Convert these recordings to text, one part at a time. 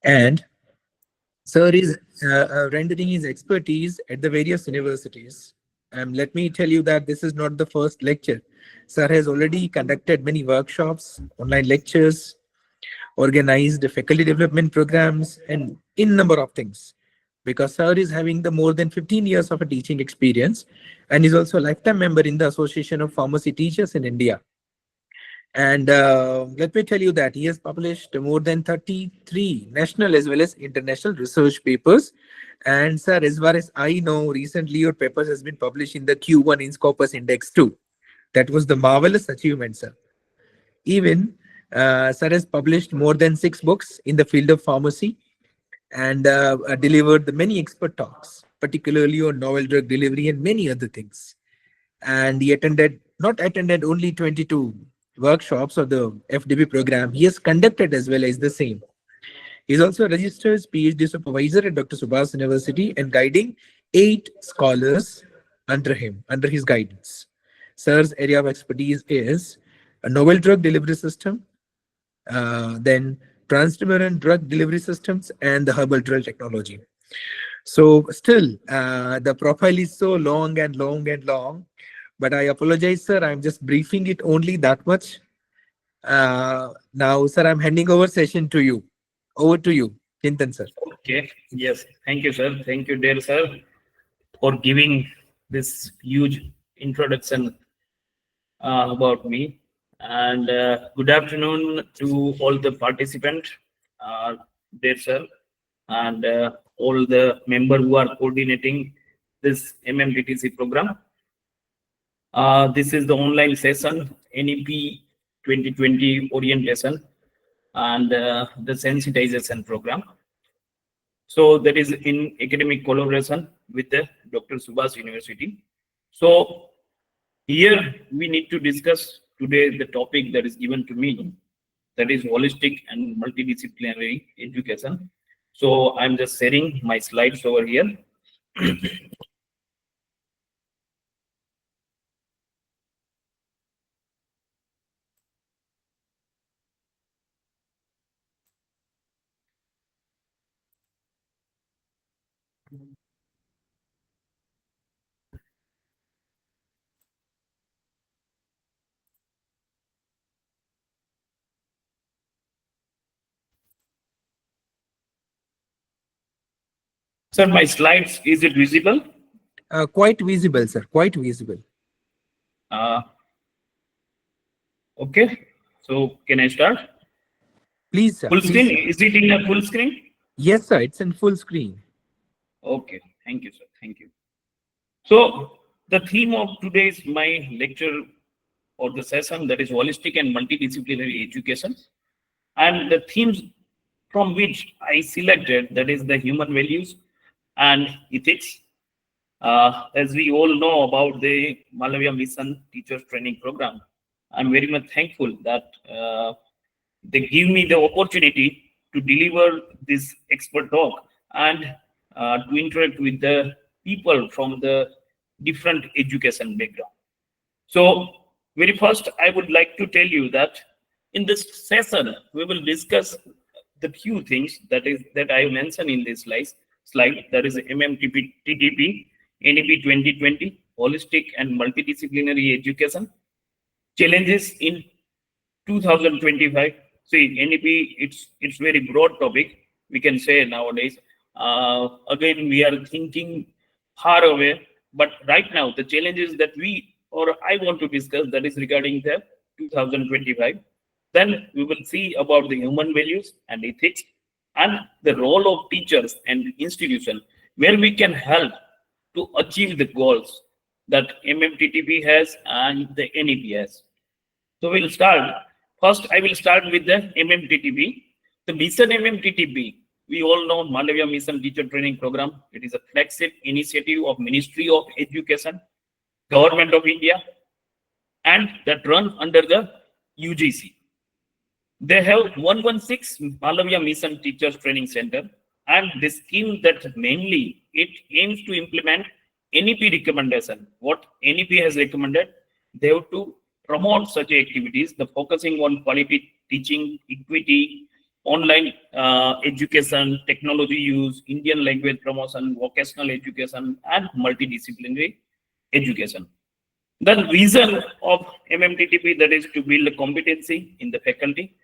And sir is rendering his expertise at the various universities. Let me tell you that this is not the first lecture. Sir has already conducted many workshops, online lectures, organized faculty development programs, and in number of things. Because sir is having the more than 15 years of a teaching experience and is also a lifetime member in the Association of Pharmacy Teachers in India. And let me tell you that he has published more than 33 national as well as international research papers. And sir, as far as I know, recently your papers has been published in the Q1 in Scopus Index too. That was the marvelous achievement, sir. Even sir has published more than 6 books in the field of pharmacy and delivered the many expert talks, particularly on novel drug delivery and many other things. And he not attended only 22 workshops of the FDP program, he has conducted as well as the same. He is also a registered PhD supervisor at Dr. Subhas University and guiding 8 scholars under his guidance. Sir's area of expertise is a novel drug delivery system, then transdermal drug delivery systems, and the herbal drug technology. So still, the profile is so long and long and long, but I apologize, sir. I'm just briefing it only that much. Now, sir, I'm handing over session to you. Over to you, Chintan, sir. Okay. Yes. Thank you, sir. Thank you, dear sir, for giving this huge introduction about me. And good afternoon to all the participants, dear sir, and all the members who are coordinating this MMTTC program. This is the online session, NEP 2020 orientation, and the sensitization program. So that is in academic collaboration with the Dr. Subhas University. So here we need to discuss today the topic that is given to me, that is holistic and multidisciplinary education. So I'm just sharing my slides over here. Sir, my slides, is it visible? Quite visible, sir. Quite visible. Okay. So can I start? Please, sir. Full Please, screen? sir. Is it in a full screen? Yes, sir. It's in full screen. Okay. Thank you, sir. Thank you. So the theme of today's my lecture or the session, that is holistic and multidisciplinary education, and the themes from which I selected, that is the human values and ethics. As we all know about the Malaviya Mission Teachers Training Program, I'm very much thankful that they give me the opportunity to deliver this expert talk and to interact with the people from the different education background. So very first, I would like to tell you that in this session, we will discuss the few things that I mentioned in this slide, that is MMTTP, NEP 2020, Holistic and Multidisciplinary Education, challenges in 2025. See, NEP, it's very broad topic, we can say nowadays. Again, we are thinking far away, but right now, the challenges that I want to discuss, that is regarding the 2025. Then we will see about the human values and ethics and the role of teachers and institutions, where we can help to achieve the goals that MMTTP has and the NEP has. So we'll start. First, I will start with the MMTTP. The Mission MMTTP, we all know Malaviya Mission Teacher Training Program. It is a flagship initiative of Ministry of Education, Government of India, and that runs under the UGC. They have 116 Malaviya Mission Teachers Training Center, and the scheme that mainly it aims to implement NEP recommendation. What NEP has recommended, they have to promote such activities, the focusing on quality teaching, equity, online education, technology use, Indian language promotion, vocational education, and multidisciplinary education. The vision of MMTTP, that is to build a competency in the faculty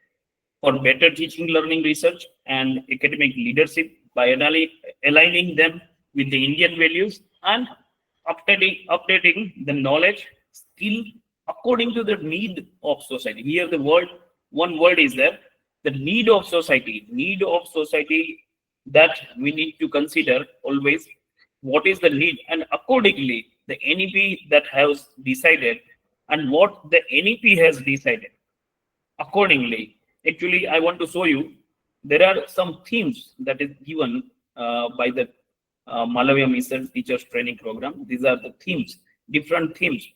for better teaching, learning, research, and academic leadership by aligning them with the Indian values and updating the knowledge, skill according to the need of society. Here, one word is there, the need of society that we need to consider always what is the need, and accordingly the NEP that has decided and what the NEP has decided accordingly. Actually, I want to show you there are some themes that is given by the Malaviya Mission Teachers Training Program. These are the themes, different themes.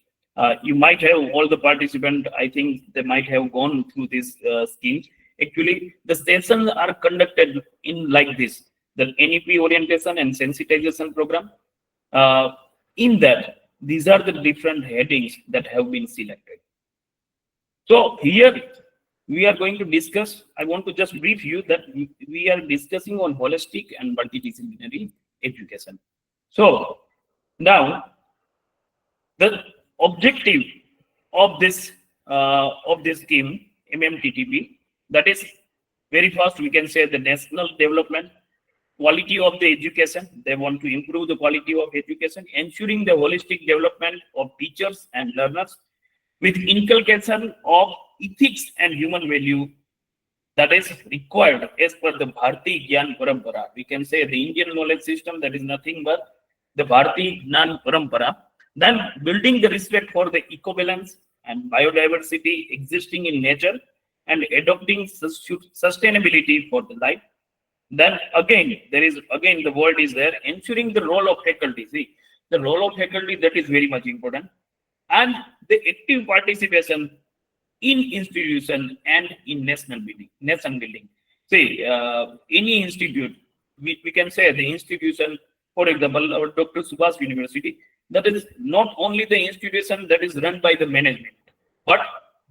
You might have all the participants, I think they might have gone through this scheme. Actually, the sessions are conducted in like this, the NEP orientation and sensitization program. In that, these are the different headings that have been selected. So here we are going to discuss, I want to just brief you that we are discussing on holistic and multidisciplinary education. So now the objective of this scheme, MMTTP, that is very fast we can say the national development, quality of the education. They want to improve the quality of education, ensuring the holistic development of teachers and learners with inculcation of ethics and human value that is required as per the Bharati Gyan Parampara. We can say the Indian knowledge system, that is nothing but the Bharati Gyan Parampara. Then building the respect for the ecobalance and biodiversity existing in nature and adopting sustainability for the life. Then again, the word is there, ensuring the role of faculty. See, the role of faculty, that is very much important. And the active participation in institution and in nation building. See, any institute, we can say the institution, for example, our Dr. Subhash University, that is not only the institution that is run by the management, but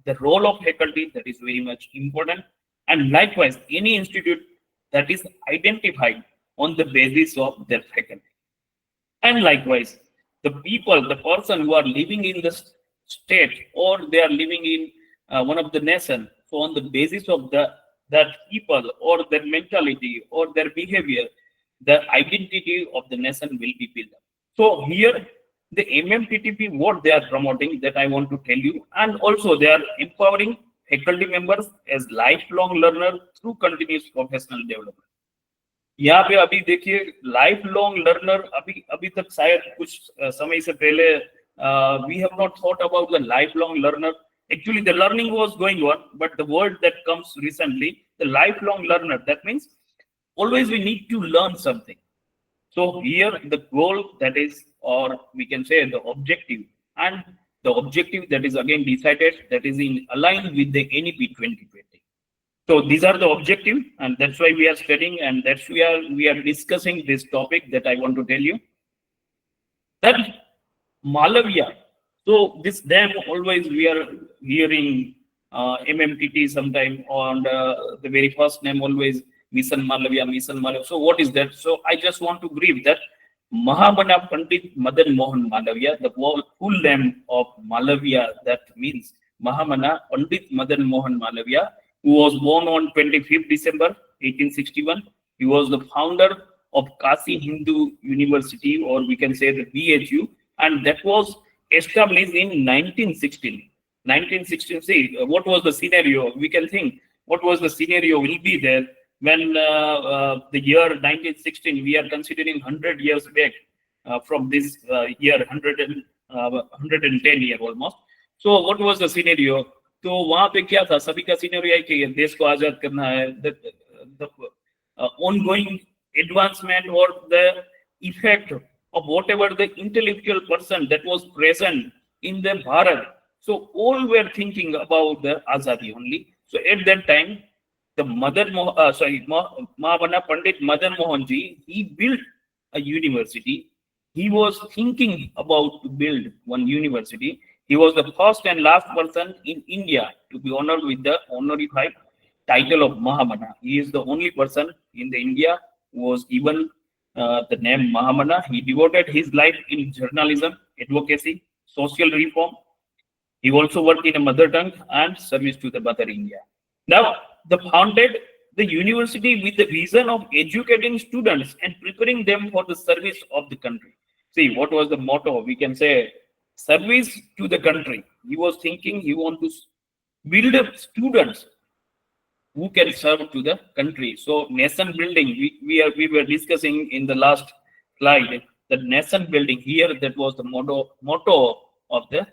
the role of faculty, that is very much important. And likewise, any institute that is identified on the basis of their faculty. And likewise, the person who are living in the state or they are living in one of the nation, so on the basis of that people or their mentality or their behavior, the identity of the nation will be built up. So here, the MMTTP, what they are promoting, that I want to tell you, and also they are empowering faculty members as lifelong learner through continuous professional development. यहाँ पे अभी देखिए life long learner अभी तक शायद कुछ समय से पहले we have not thought about the lifelong learner. Actually, the learning was going on, but the word that comes recently, the lifelong learner, that means always we need to learn something. So here the goal that is, or we can say the objective, and the objective that is again decided, that is in aligned with the NEP 2020. So these are the objective, and that's why we are studying, and that's why we are discussing this topic that I want to tell you. That Malaviya. So this dam, always we are hearing MMTT sometime on the very first name, always Mission Malaviya. So what is that? So I just want to brief that Mahamana Pandit Madan Mohan Malaviya, the full name of Malaviya, that means Mahamana Pandit Madan Mohan Malaviya, who was born on 25th December 1861. He was the founder of Kasi Hindu University, or we can say the BHU, and that was established in 1916. 1916, see, what was the scenario? We can think what was the scenario will be there when the year 1916, we are considering 100 years back from this year, 110 year almost. So what was the scenario? तो वहां पे क्या था, सभी का scenario है कि देश को आजाद करना है, the ongoing advancement or the effect of whatever the intellectual person that was present in the Bharat. So all were thinking about the Azadi only. So at that time, the Mahamana Pandit Madan Mohan Ji, he built a university. He was thinking about to build one university. He was the first and last person in India to be honored with the honorary title of Mahamana. He is the only person in the India who was given the name Mahamana. He devoted his life in journalism, advocacy, social reform. He also worked in a mother tongue and service to the mother India. Now, the founded the university with the vision of educating students and preparing them for the service of the country. See, what was the motto? We can say service to the country. He was thinking he want to build up students who can serve to the country. So nation building, we were discussing in the last slide, the nation building here, that was the motto of the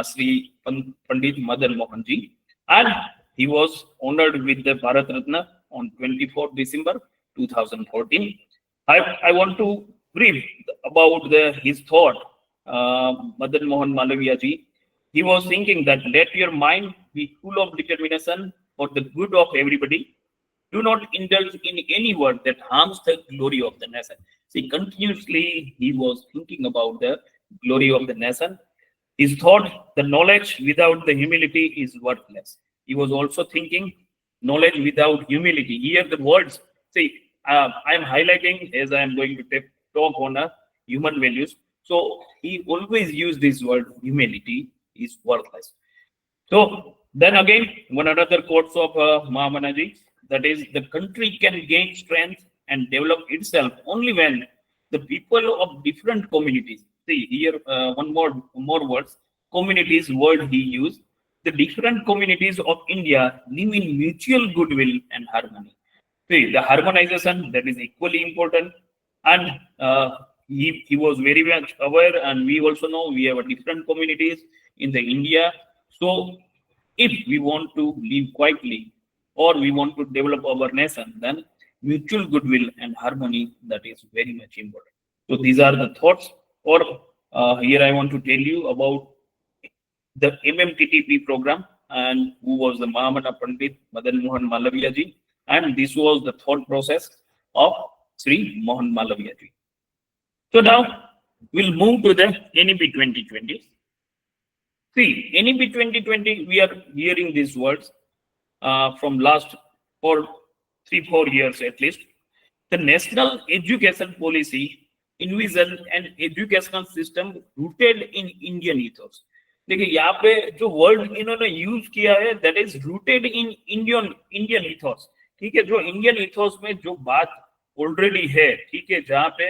Sri Pandit Madan Mohanji, and he was honored with the Bharat Ratna on 24th December 2014. I want to brief about his thought. Madan Mohan Malaviya ji, he was thinking that let your mind be full of determination for the good of everybody. Do not indulge in any word that harms the glory of the nation. See, continuously he was thinking about the glory of the nation. His thought, the knowledge without the humility is worthless. He was also thinking knowledge without humility. Here the words, see, I am highlighting as I am going to talk on human values. So he always used this word, humility is worthless. So then again, one another quotes of Mahamanaji, that is, the country can gain strength and develop itself only when the people of different communities, see here one more words, communities word he used, the different communities of India live in mutual goodwill and harmony. See, the harmonization, that is equally important, and he was very much aware, and we also know we have a different communities in the India. So if we want to live quietly or we want to develop our nation, then mutual goodwill and harmony, that is very much important. So these are the thoughts. Or here I want to tell you about the MMTTP program and who was the Mahamana Pandit Madan Mohan Malaviya ji, and this was the thought process of Sri Mohan Malaviya ji. So now we'll move to the NEP 2020. See, NEP 2020, we are hearing these words from last 3-4 years at least. The national education policy envisioned an educational system rooted in Indian ethos. देखिए यहाँ पे जो word इन्होंने use किया है, that is rooted in Indian ethos. ठीक है, जो इंडियन इथोस में जो बात ऑलरेडी है, ठीक है, जहाँ पे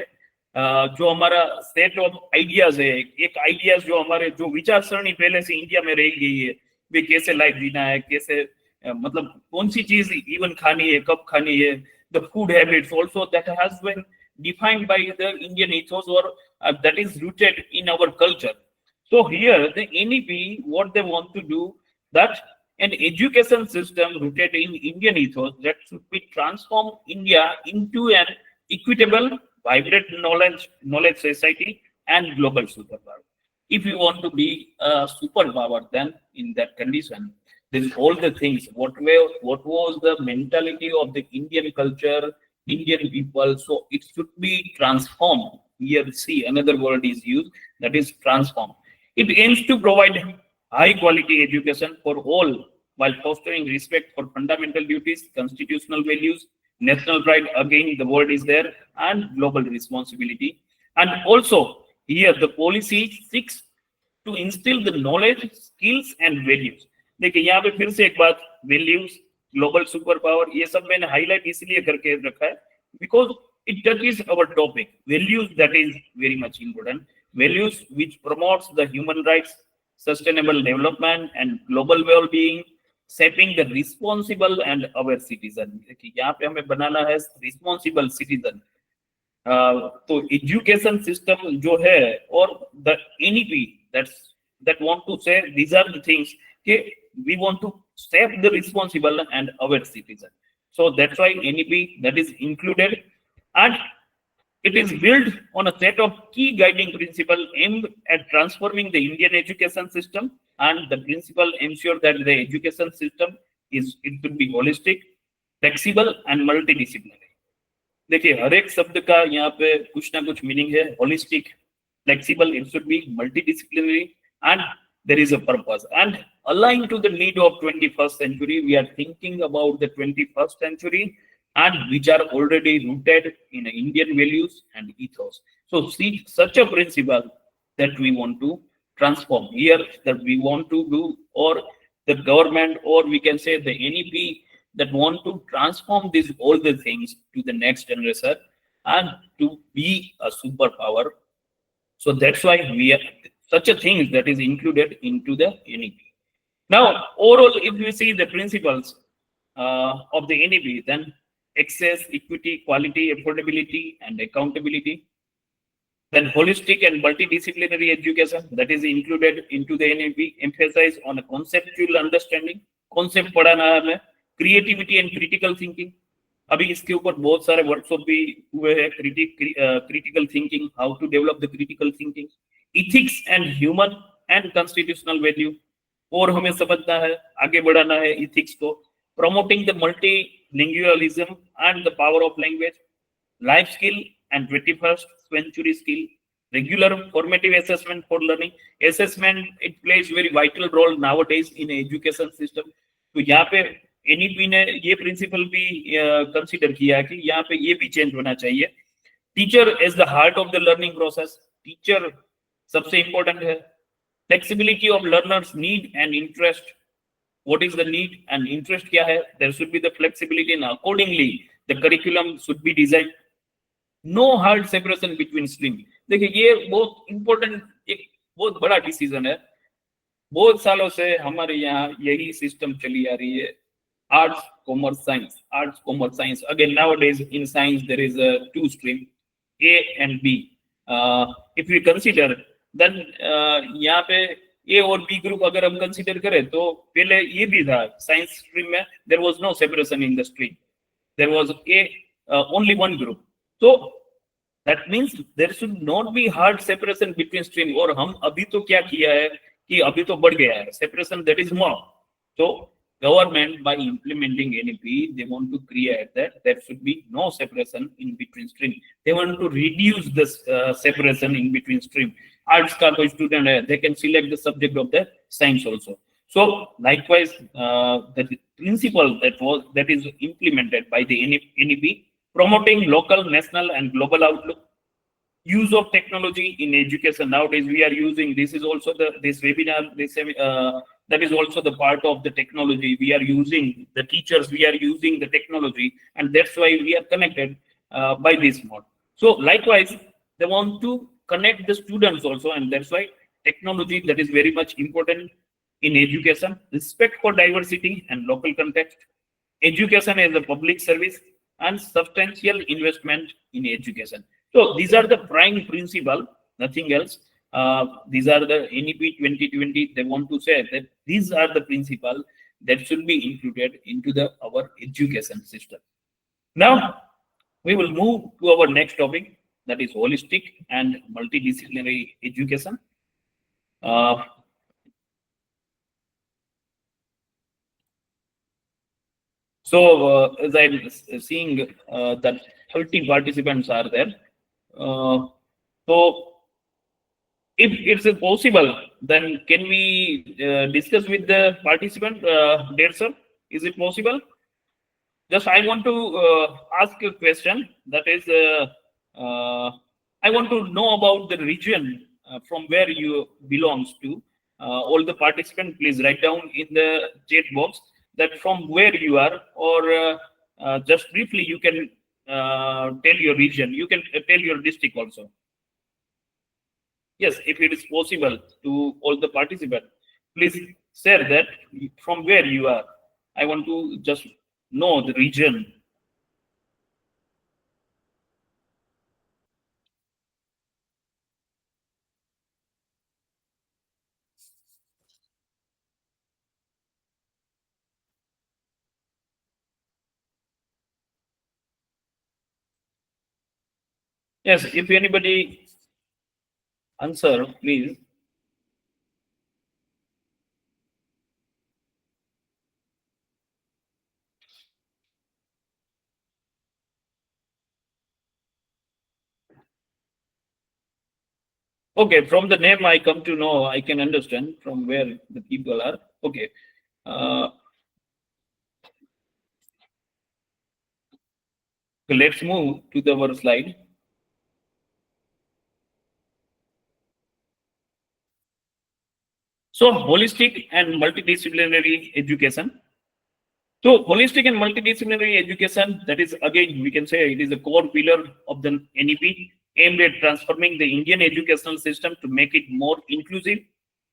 जो हमारा सेट ऑफ आइडियाज है, एक आइडियाज जो हमारे जो विचार सरणी पहले से इंडिया में रह गई है, वे कैसे लाइफ जीना है, कैसे मतलब कौन सी चीज इवन खानी है, कब खानी है, the food habits also that has been defined by the Indian ethos और that is rooted in our culture. So here the NEP, what they want to do, that an education system rooted in Indian ethos that should be transformed India into an equitable, vibrant knowledge society and global superpower. If you want to be a superpower, then in that condition, then all the things, what was the mentality of the Indian culture, Indian people, so it should be transformed. Here, see, another word is used, that is transform. It aims to provide high quality education for all while fostering respect for fundamental duties, constitutional values, national pride, again the word is there, and global responsibility. And also here the policy seeks to instill the knowledge, skills and values. देखिए यहाँ पे फिर से एक बात, values, global superpower, ये सब मैंने highlight इसलिए करके रखा है because it touches our topic. Values, that is very much important. Values which promotes the human rights, sustainable development and global well-being, shaping the responsible and aware citizen. यहाँ पे हमें बनाना है responsible citizen. तो education system जो है और the NEP that want to say these are the things कि we want to shape the responsible and aware citizen. So that's why NEP that is included, and it is built on a set of key guiding principles aimed at transforming the Indian education system, and the principle ensure that the education system it should be holistic, flexible and multidisciplinary. देखिए हर एक शब्द का यहाँ पे कुछ ना कुछ meaning है. Holistic, flexible, it should be multidisciplinary, and there is a purpose. And aligned to the need of 21st century. We are thinking about the 21st century and which are already rooted in Indian values and ethos. So see such a principle that we want to transform here, that we want to do, or the government, or we can say the NEP, that want to transform these all the things to the next generation and to be a superpower. So that's why we are such a thing that is included into the NEP. Now, overall, if we see the principles of the NEP, then access, equity, quality, affordability, and accountability. Then holistic and multidisciplinary education that is included into the NEP, emphasize on a conceptual understanding, concept पढ़ाना है हमें, creativity and critical thinking. अभी इसके ऊपर बहुत सारे workshop भी हुए हैं, critical thinking, how to develop the critical thinking, ethics and human and constitutional value. और हमें समझना है, आगे बढ़ाना है ethics को, promoting the multilingualism and the power of language, life skill and 21st century skill, regular formative assessment for learning. Assessment, it plays very vital role nowadays in education system. तो यहाँ पे NEP ने ये principal भी consider किया है कि यहाँ पे ये भी चेंज होना चाहिए. Teacher is the heart of the learning process. Teacher सबसे इंपॉर्टेंट है. Flexibility of learners need and interest. What is the need and interest क्या है? There should be the flexibility and accordingly the curriculum should be designed. No hard separation between stream. देखिए ये बहुत important, एक बहुत बड़ा decision है. बहुत सालों से हमारे यहाँ यही सिस्टम चली आ रही है, arts commerce science, arts commerce science. Again nowadays in science there is a two stream, A and B. If you consider then यहाँ पे ए और बी ग्रुप अगर हम कंसीडर करें तो पहले ये भी था साइंस स्ट्रीम में, there was no separation in the stream, there was a only one group. So that means there should not be hard separation between stream. और हम अभी तो क्या किया है कि अभी तो बढ़ गया है separation, that is more. So government by implementing NEP, they want to create that there should be no separation in between stream. They want to reduce this separation in between stream. Arts का कोई student है, they can select the subject of the science also. So likewise, the principle that is implemented by the NEP, promoting local, national, and global outlook, use of technology in education. Nowadays, we are using, this is also this webinar, that is also the part of the technology. We are using the teachers, we are using the technology, and that's why we are connected by this mode. So likewise, they want to connect the students also, and that's why technology, that is very much important in education. Respect for diversity and local context. Education as a public service and substantial investment in education. So these are the prime principle, nothing else. These are the NEP 2020. They want to say that these are the principle that should be included into our education system. Now we will move to our next topic, that is holistic and multidisciplinary education. So as I'm seeing that 30 participants are there. So if it's possible, then can we discuss with the participant, dear sir? Is it possible? Just I want to ask a question, that is, I want to know about the region from where you belongs to. All the participants, please write down in the chat box that from where you are, or just briefly you can tell your region, you can tell your district also. Yes, if it is possible to all the participants, please share that from where you are. I want to just know the region. Yes, if anybody answer, please. Okay, from the name I come to know, I can understand from where the people are. Okay. Let's move to our slide. So holistic and multidisciplinary education. So holistic and multidisciplinary education, that is again, we can say it is a core pillar of the NEP aimed at transforming the Indian educational system to make it more inclusive,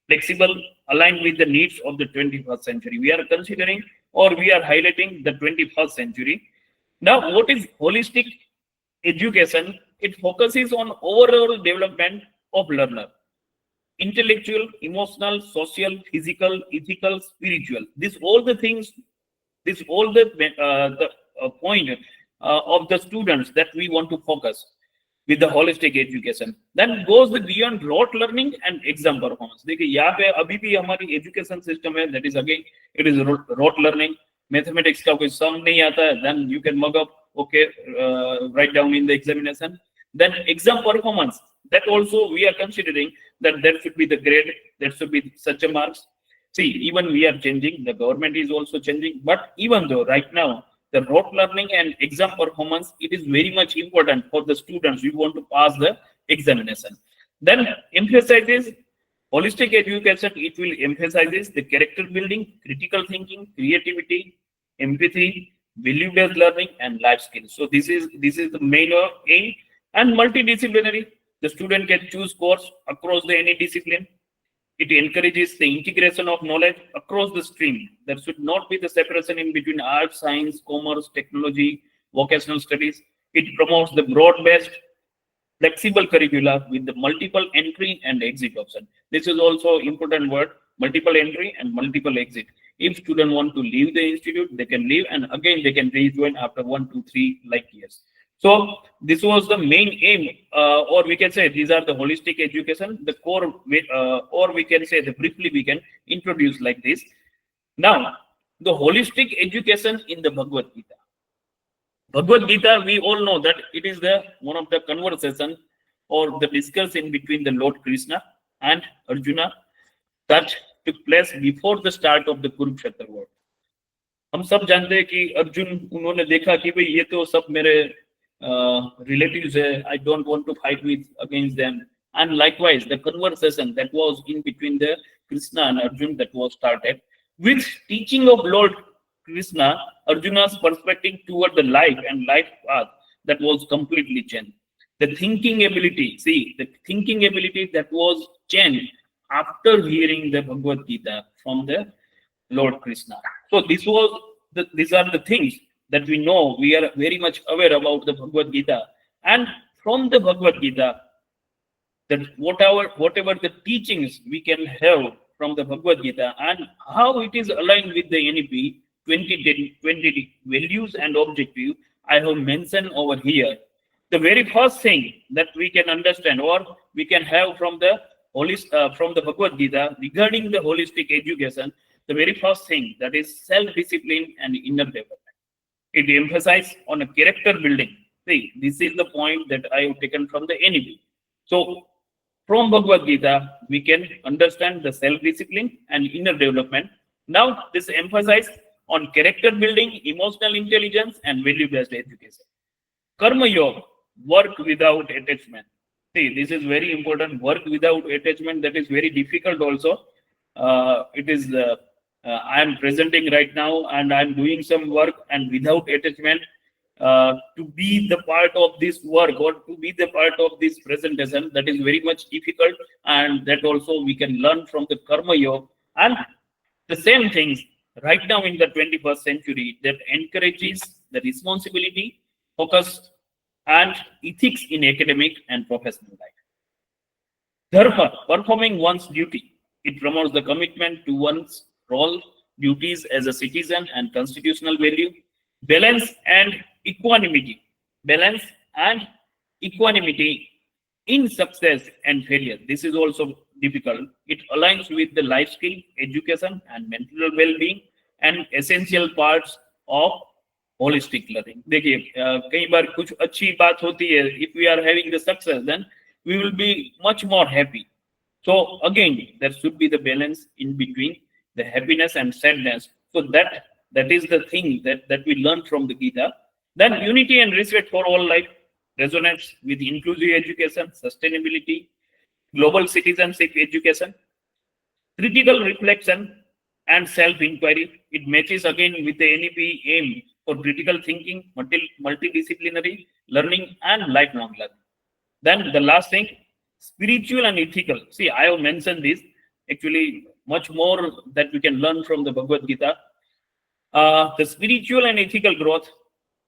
flexible, aligned with the needs of the 21st century. We are considering or we are highlighting the 21st century. Now, what is holistic education? It focuses on overall development of learner. Intellectual, emotional, social, physical, ethical, spiritual. These all the things, this all the point of the students that we want to focus with the holistic education. Then goes the beyond rote learning and exam performance. देखिए यहाँ पे अभी भी हमारी education system है, that is again it is rote learning. Mathematics का कोई sum नहीं आता है, then you can mug up, okay, write down in the examination. Then exam performance, that also we are considering that there should be the grade, there should be such a marks. See, even we are changing, the government is also changing, but even though right now the rote learning and exam performance, it is very much important for the students who want to pass the examination. Then emphasizes holistic education, it will emphasizes the character building, critical thinking, creativity, empathy, value-based learning, and life skills. So this is the main aim. And multidisciplinary, the student can choose course across any discipline. It encourages the integration of knowledge across the stream. There should not be the separation in between art, science, commerce, technology, vocational studies. It promotes the broad-based, flexible curricula with the multiple entry and exit option. This is also important word, multiple entry and multiple exit. If students want to leave the institute, they can leave and again they can rejoin after 1, 2, 3 like years. So this was the main aim, or we can say these are the holistic education, the core, or we can say the briefly we can introduce like this. Now, the holistic education in the Bhagavad Gita. Bhagavad Gita, we all know that it is the one of the conversation or the discussion between the Lord Krishna and Arjuna that took place before the start of the Kurukshetra war. हम सब जानते हैं कि अर्जुन उन्होंने देखा कि भाई ये तो सब मेरे relatives है, I don't want to fight with against them. And likewise, the conversation that was in between the Krishna and Arjun that was started with teaching of Lord Krishna, Arjuna's perspective toward the life and life path that was completely changed. The thinking ability, see, the thinking ability that was changed after hearing the Bhagavad Gita from the Lord Krishna. So these are the things that we know, we are very much aware about the Bhagavad Gita. And from the Bhagavad Gita, that whatever the teachings we can have from the Bhagavad Gita and how it is aligned with the NEP 2020 values and objective, I have mentioned over here. The very first thing that we can understand or we can have from the Bhagavad Gita regarding the holistic education, the very first thing that is self-discipline and inner development. It emphasizes on a character building. See, this is the point that I have taken from the NEP. So from Bhagavad Gita, we can understand the self-discipline and inner development. Now, this emphasizes on character building, emotional intelligence, and value-based education. Karma Yoga, work without attachment. See, this is very important. Work without attachment, that is very difficult also. I am presenting right now and I am doing some work and without attachment to be the part of this work or to be the part of this presentation, that is very much difficult, and that also we can learn from the Karma Yoga. And the same things right now in the 21st century that encourages the responsibility, focus, and ethics in academic and professional life. Dharma, performing one's duty. It promotes the commitment to one's role, duties as a citizen and constitutional value. Balance and equanimity. Balance and equanimity in success and failure. This is also difficult. It aligns with the life skill, education, and mental well-being and essential parts of holistic learning. देखिए कई बार कुछ अच्छी बात होती है. If we are having the success, then we will be much more happy. So again, there should be the balance in between the happiness and sadness. So that is the thing that we learn from the Gita. Then unity and respect for all life resonates with inclusive education, sustainability, global citizenship education, critical reflection and self-inquiry. It matches again with the NEP aim for critical thinking, multidisciplinary learning, and lifelong learning. Then the last thing, spiritual and ethical. See, I have mentioned this. Actually, much more that we can learn from the Bhagavad Gita. The spiritual and ethical growth,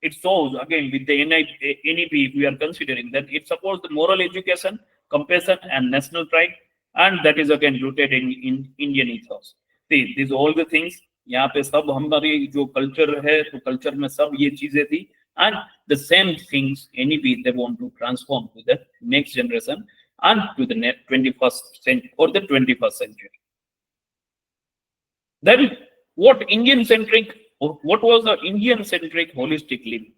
it shows again with the NEP, we are considering that it supports the moral education, compassion, and national pride, and that is again rooted in Indian ethos. See, these all the things. यहाँ पे सब हमारी जो culture है तो culture में सब ये चीजें थी and the same things NEP they want to transform to the next generation and to the 21st century or the 21st century. Then what was the Indian-centric holistic living?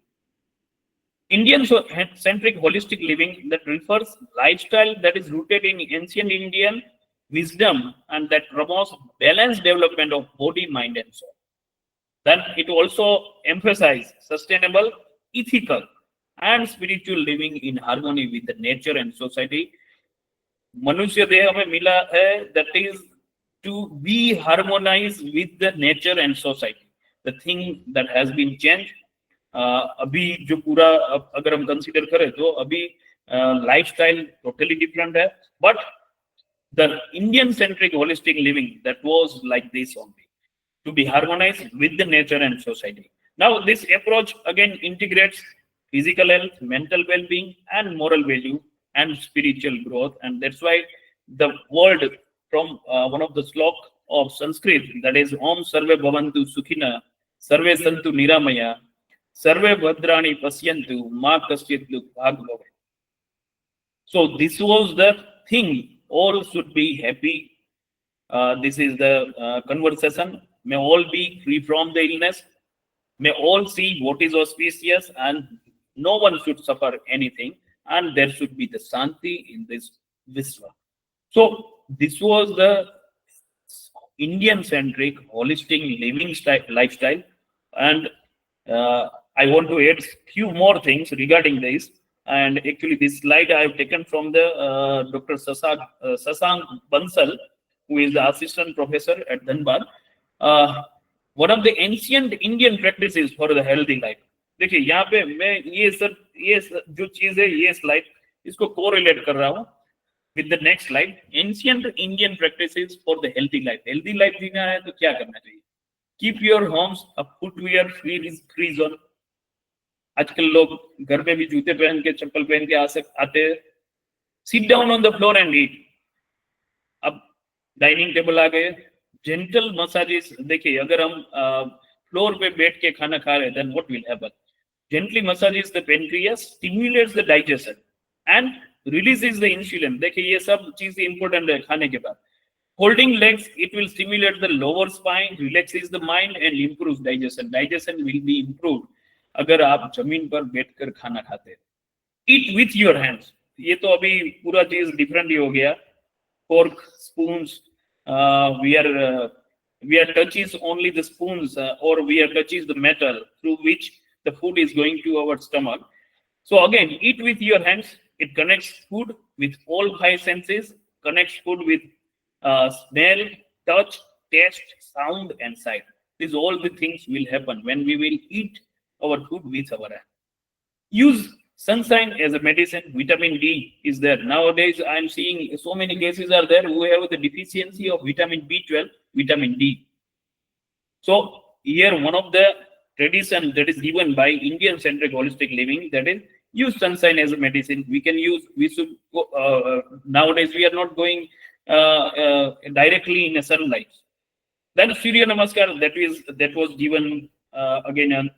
Indian-centric holistic living that refers lifestyle that is rooted in ancient Indian wisdom and that promotes balanced development of body, mind, and soul. Then it also emphasizes sustainable, ethical, and spiritual living in harmony with the nature and society. मनुष्य देह हमें मिला है that is to be harmonized with the nature and society. The thing that has been changed. अभी जो पूरा अगर हम कंसीडर करें तो अभी लाइफस्टाइल टोटली डिफरेंट है, but the Indian-centric holistic living that was like this only, to be harmonized with the nature and society. Now, this approach again integrates physical health, mental well-being, and moral value and spiritual growth, and that's why the word from one of the slok of Sanskrit, that is Om Sarve Bhavantu Sukhina, Sarve Santu Niramaya, Sarve Bhadrani Pasyantu, Ma Kasyat Bhag Bhave. So this was the thing. All should be happy. This is the conversation. May all be free from the illness. May all see what is auspicious, and no one should suffer anything. And there should be the Santi in this Vishwa. So this was the Indian-centric holistic living lifestyle. And I want to add few more things regarding this. And actually, this slide I have taken from the Dr. Sasank Bansal, who is the assistant professor at Dhanbad. One of the ancient Indian practices for the healthy life. देखिए यहाँ पे मैं ये जो चीज है ये slide इसको कोरिलेट कर रहा हूँ with the next slide. Ancient Indian practices for the healthy life. Healthy life जीना है तो क्या करना चाहिए? Keep your homes a footwear free zone. आजकल लोग घर में भी जूते पहन के चप्पल पहन के आते हैं. Sit down on the floor and eat. अब डाइनिंग टेबल आ गए. Gentle massages. देखिए अगर हम फ्लोर पे बैठ के खाना खा रहे हैं then what will happen? Gently massages the pancreas, stimulates the digestion and releases the insulin. देखिए ये सब चीजें इंपॉर्टेंट है खाने के बाद. Holding legs, it will stimulate the lower spine, relaxes the mind and improves digestion. Digestion will be improved अगर आप जमीन पर बैठकर खाना खाते हैं. Eat with your hands. ये तो अभी पूरा चीज डिफरेंट ही हो गया. Fork, spoons, we are touches only the spoons or we are touches the metal through which the food is going to our stomach. So again, eat with your hands. It connects food with all five senses, connects food with smell, touch, taste, sound, and sight. These all the things will happen when we will eat our food with our hand. Use sunshine as a medicine. Vitamin D is there. Nowadays, I am seeing so many cases are there who have the deficiency of vitamin B12, vitamin D. So here one of the tradition that is given by Indian-centric holistic living, that is use sunshine as a medicine. We should go, nowadays we are not going directly in a sunlight. Then Surya Namaskar, that was given again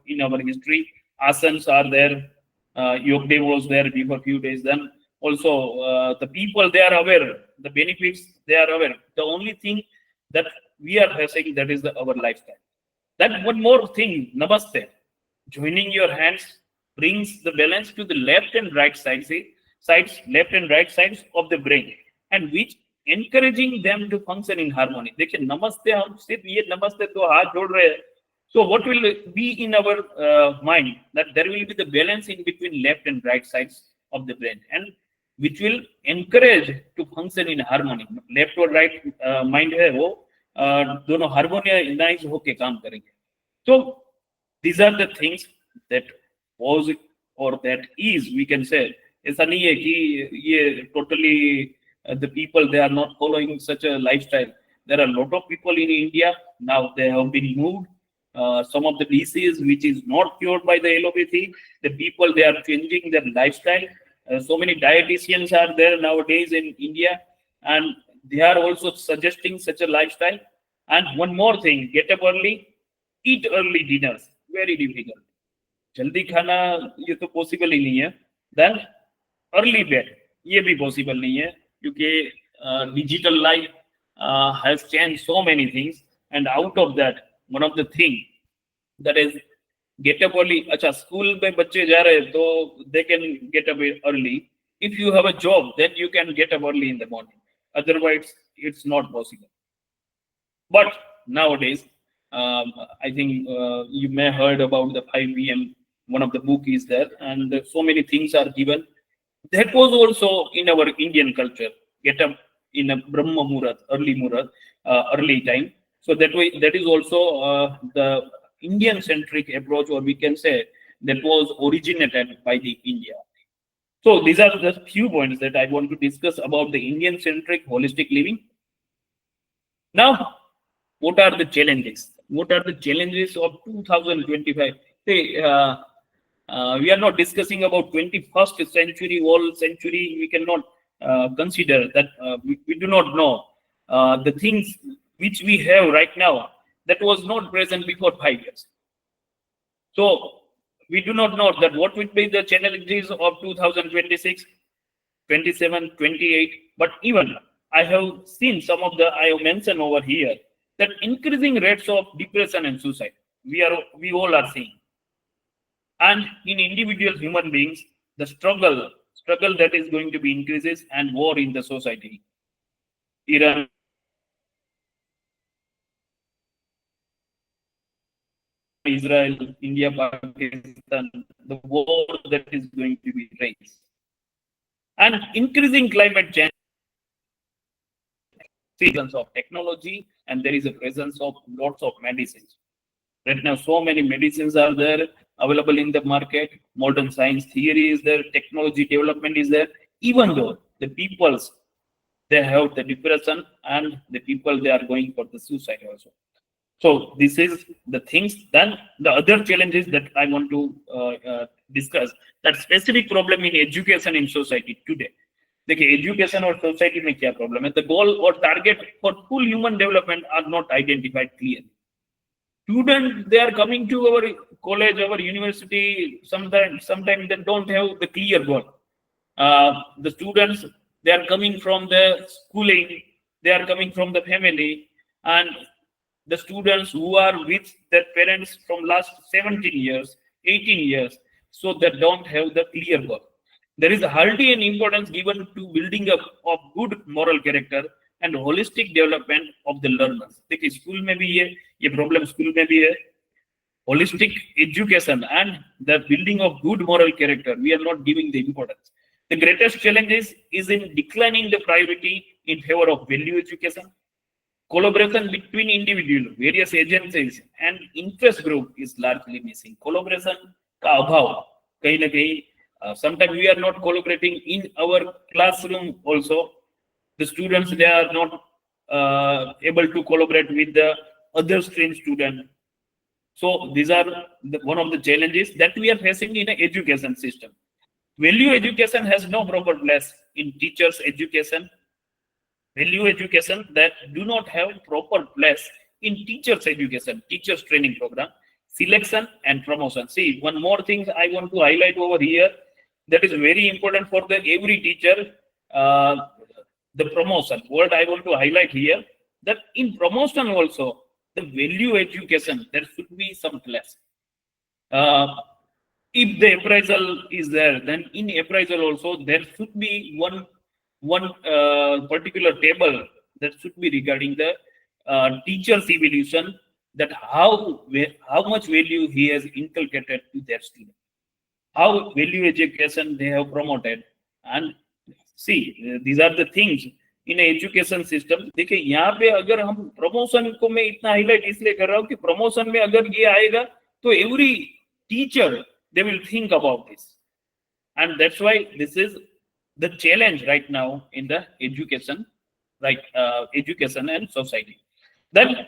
in our history. Asanas are there. Yoga Day was there before a few days. Then also the people, they are aware. The benefits, they are aware. The only thing that we are facing, that is our lifestyle. Then one more thing, Namaste. Joining your hands brings the balance to the left and right sides, left and right sides of the brain, and which encouraging them to function in harmony. देखिए नमस्ते हम सिर्फ ये नमस्ते तो हाथ जोड़ रहे हैं. So what will be in our mind that there will be the balance in between left and right sides of the brain, and which will encourage to function in harmony. Left और right mind है वो दोनों harmonize होके काम करेंगे. So these are the things that was or that is, we can say. ऐसा नहीं है कि ये totally the people, they are not following such a lifestyle. There are a lot of people in India now, they have been moved. Some of the disease which is not cured by the allopathy, the people, they are changing their lifestyle. So many dietitians are there nowadays in India, and they are also suggesting such a lifestyle. And one more thing, get up early, eat early dinners. Very difficult. जल्दी खाना ये तो possible ही नहीं है. Then early bed ये भी possible नहीं है, क्योंकि digital life has changed so many things, and out of that one of the thing that is get up early. अच्छा स्कूल में बच्चे जा रहे हैं तो they can get up early. If you have a job, then you can get up early in the morning. Otherwise, it's not possible. But nowadays, I think you may heard about the 5 p.m. One of the book is there, and so many things are given. That was also in our Indian culture. Get up in a Brahma Murat, early time. So that way, that is also the Indian-centric approach, or we can say that was originated by the India. So these are the few points that I want to discuss about the Indian-centric holistic living. Now, what are the challenges? What are the challenges of 2025? Say, we are not discussing about 21st century, whole century. We cannot consider that. We do not know the things which we have right now that was not present before 5 years. So we do not know that what will be the challenges of 2026, 27, 28. But even I have seen some of the, I have mentioned over here, that increasing rates of depression and suicide, we all are seeing. And in individual human beings, the struggle that is going to be increases, and war in the society. Iran, Israel, India, Pakistan, the war that is going to be raised. And increasing climate change, presence of technology, and there is a presence of lots of medicines. Right now, so many medicines are there available in the market. Modern science theory is there, technology development is there. Even though the peoples, they have the depression, and the people, they are going for the suicide also. So this is the things. Then the other challenges that I want to discuss, that specific problem in education in society today. देखिए education और society में क्या problem है? The goal or target for full human development are not identified clearly. Students, they are coming to our college, our university. Sometimes they don't have the clear goal. The students, they are coming from the schooling, they are coming from the family, and the students who are with their parents from last 17 years, 18 years, so they don't have the clear goal. There is hardly an importance given to building up of good moral character and holistic development of the learners. देखिए school में भी ये problem school में भी है. Holistic education and the building of good moral character, we are not giving the importance. The greatest challenge is in declining the priority in favor of value education. Collaboration between individual, various agencies and interest group is largely missing. Collaboration का अभाव कहीं ना कहीं. Sometimes we are not collaborating in our classroom also. The students, they are not able to collaborate with the other stream student. So these are one of the challenges that we are facing in an education system. Value education has no proper place in teachers' education. Value education that do not have proper place in teachers' education, teachers' training program, selection and promotion. See, one more thing I want to highlight over here that is very important for the every teacher, the promotion. What I want to highlight here, that in promotion also, the value education, there should be some place. If the appraisal is there, then in appraisal also, there should be one one particular table that should be regarding the teacher's evolution, that how much value he has inculcated to their student, how value education they have promoted. And see, these are the things in a education system. देखिए यहाँ पे अगर हम promotion को मैं इतना highlight इसलिए कर रहा हूँ कि प्रमोशन में अगर ये आएगा तो every teacher they will think about this, and that's why this is the challenge right now in the education, right? Education and society. Then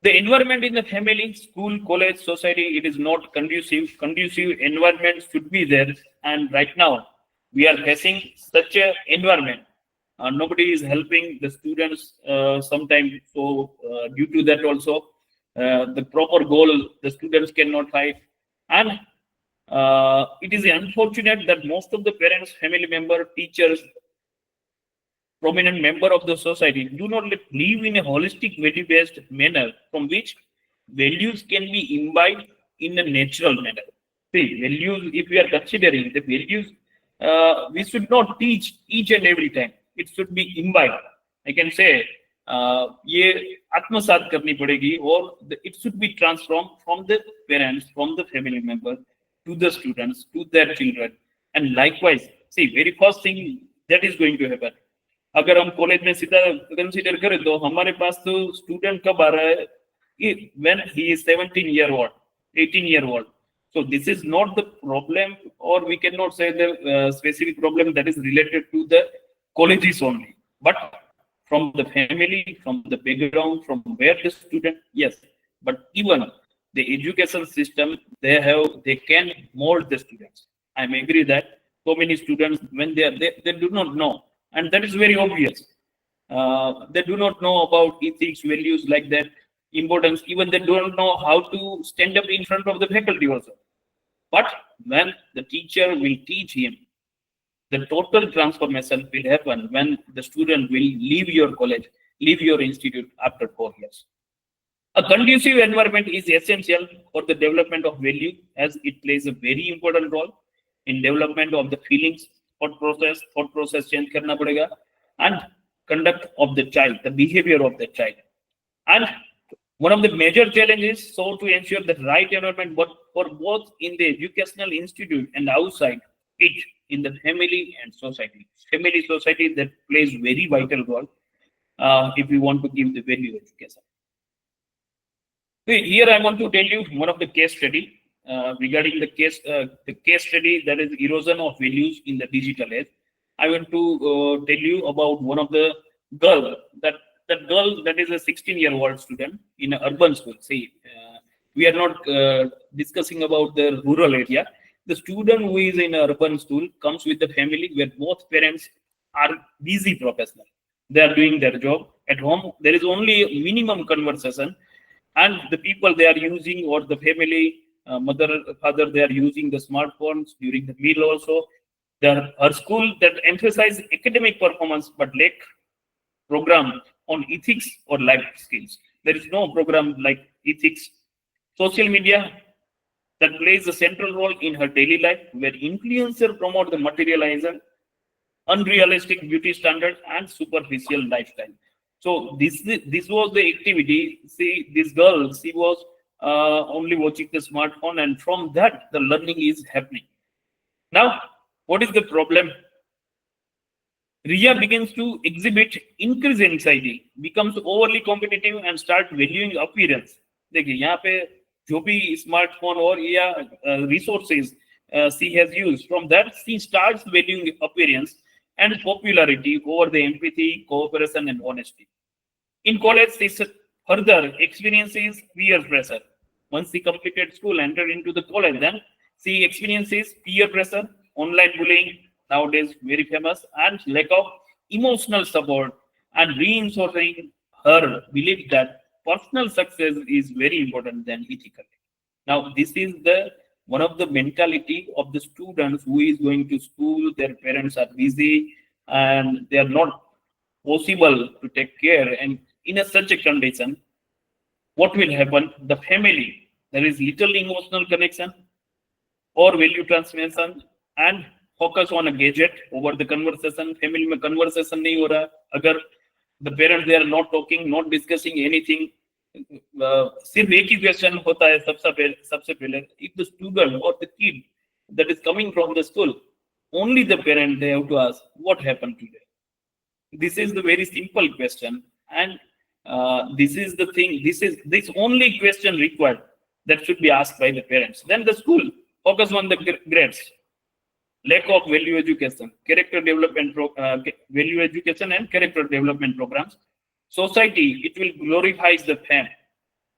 the environment in the family, school, college, society, it is not conducive. Conducive environment should be there. And right now, we are facing such a environment. Nobody is helping the students sometimes. So due to that also, the proper goal, the students cannot fight. And it is unfortunate that most of the parents, family member, teachers, prominent member of the society do not live in a holistic value-based manner from which values can be imbibed in a natural manner. See, values, if we are considering the values, we should not teach each and every time. It should be imbibed. I can say, ये आत्मसात करनी पड़ेगी, और it should be transformed from the parents, from the family members, to the students, to their children. And likewise, see, very first thing that is going to happen. अगर हम college में सीधा consider करें तो हमारे पास तो स्टूडेंट कब आ रहा है, when he is 17 year old, 18 year old. So this is not the problem, or we cannot say the specific problem that is related to the colleges only, but from the family, from the background, from where the student, yes, but even the education system, they can mold the students. I agree that so many students, when they do not know, and that is very obvious. They do not know about ethics, values like that, importance. Even they don't know how to stand up in front of the faculty also. But when the teacher will teach him, the total transformation will happen when the student will leave your college, leave your institute after 4 years. A conducive environment is essential for the development of value, as it plays a very important role in development of the feelings, thought process change karna padega, and conduct of the child, the behavior of the child. And one of the major challenges, so to ensure the right environment, but for both in the educational institute and outside it, in the family and society. Family society that plays very vital role if we want to give the value education. Here I want to tell you one of the case study regarding the case study, that is erosion of values in the digital age. I want to tell you about one of the girl, that girl that is a 16-year-old student in an urban school. See, we are not discussing about the rural area. The student who is in an urban school comes with the family where both parents are busy professionals. They are doing their job. At home, there is only a minimum conversation, and the people they are using, or the family, mother, father, they are using the smartphones during the meal also. There are school that emphasize academic performance but lack program on ethics or life skills. There is no program like ethics. Social media that plays a central role in her daily life, where influencers promote the materialism, unrealistic beauty standards, and superficial lifestyle. So this was the activity. See, this girl, she was only watching the smartphone, and from that the learning is happening. Now, what is the problem? Ria begins to exhibit increased anxiety, becomes overly competitive, and start valuing appearance. देखिए यहाँ पे जो भी smartphone or या resources she has used, from that she starts valuing appearance and popularity over the empathy, cooperation, and honesty. In college, she further experiences peer pressure. Once she completed school, entered into the college, then she experiences peer pressure, online bullying, nowadays very famous, and lack of emotional support, and reinforcing her belief that personal success is very important than ethical. Now, this is the one of the mentality of the students who is going to school. Their parents are busy and they are not possible to take care. And in such a condition, what will happen? The family, there is little emotional connection or value transmission, and focus on a gadget over the conversation. Family में conversation नहीं हो रहा. अगर the parents they are not talking, not discussing anything, सिर्फ एक ही question होता है सबसे पहले. If the student or the kid that is coming from the school, only the parent they have to ask what happened today. This is the very simple question, and this is the thing. This only question required that should be asked by the parents. Then the school focus on the grades, lack of value education, character development, value education and character development programs. Society, it will glorify the fame.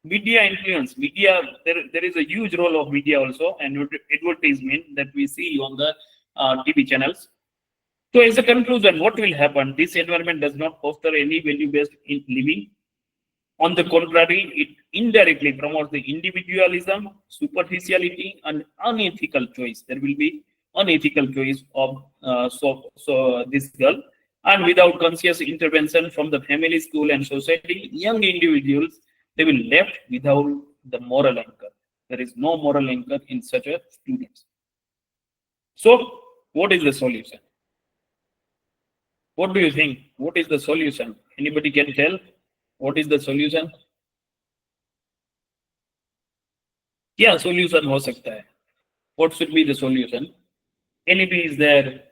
Media influence, media, there is a huge role of media also, and advertisement that we see on the TV channels. So as a conclusion, what will happen? This environment does not foster any value-based living. On the contrary, it indirectly promotes the individualism, superficiality, and unethical choice. There will be unethical choice of this girl, and without conscious intervention from the family, school, and society, young individuals they will left without the moral anchor. There is no moral anchor in such a students. So, what is the solution? What do you think? What is the solution? Anybody can tell? What is the solution? क्या solution हो सकता है? What should be the solution? NEP is there.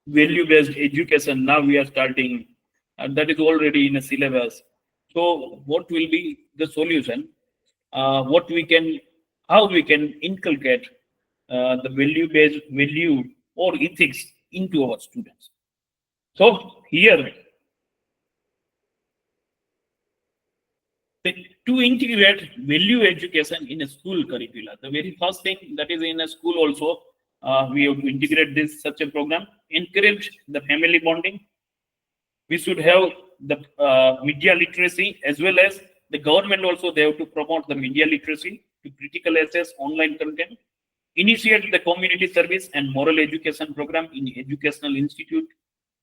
Value-based education. Now we are starting, and that is already in a syllabus. So, what will be the solution? How we can inculcate the value or ethics into our students. So here, to integrate value education in a school curricula, the very first thing that is in a school also, we have to integrate such a program, encourage the family bonding. We should have the media literacy, as well as the government also, they have to promote the media literacy to critical access online content. Initiate the community service and moral education program in educational institute.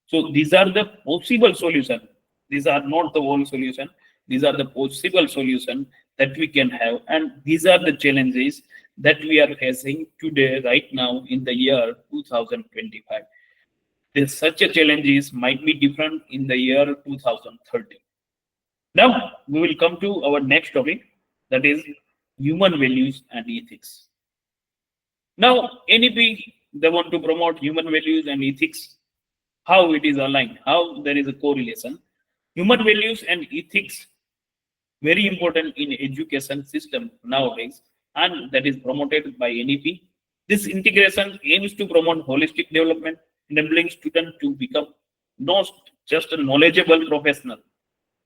So these are the possible solutions. These are not the whole solution. These are the possible solutions that we can have. And these are the challenges that we are facing today, right now, in the year 2025. There's such a challenges might be different in the year 2030. Now, we will come to our next topic, that is human values and ethics. Now, NEP, they want to promote human values and ethics, how it is aligned, how there is a correlation. Human values and ethics, very important in education system nowadays, and that is promoted by NEP. This integration aims to promote holistic development, enabling students to become not just a knowledgeable professional,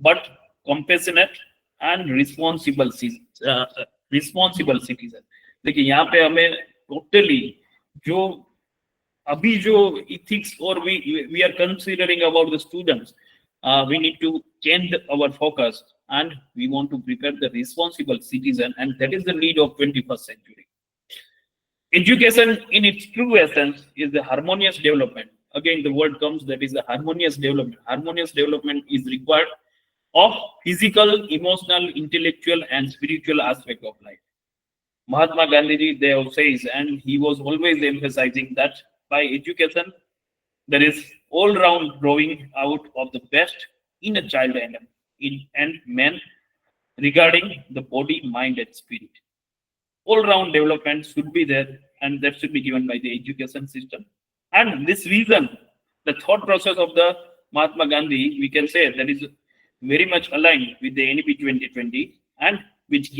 but compassionate and responsible citizen. देखिए यहाँ पे हमें totally जो अभी जो ethics और we are considering about the students, we need to change our focus, and we want to prepare the responsible citizen, and that is the need of 21st century. Education in its true essence is the harmonious development. Again, the word comes, that is the harmonious development. Harmonious development is required of physical, emotional, intellectual, and spiritual aspect of life. Mahatma Gandhi there says, and he was always emphasizing that by education, there is all-round growing out of the best in a child and man regarding the body, mind, and spirit. All-round development should be there, and that should be given by the education system. And this reason, the thought process of the Mahatma Gandhi, we can say that is very much aligned with the NEP 2020, and which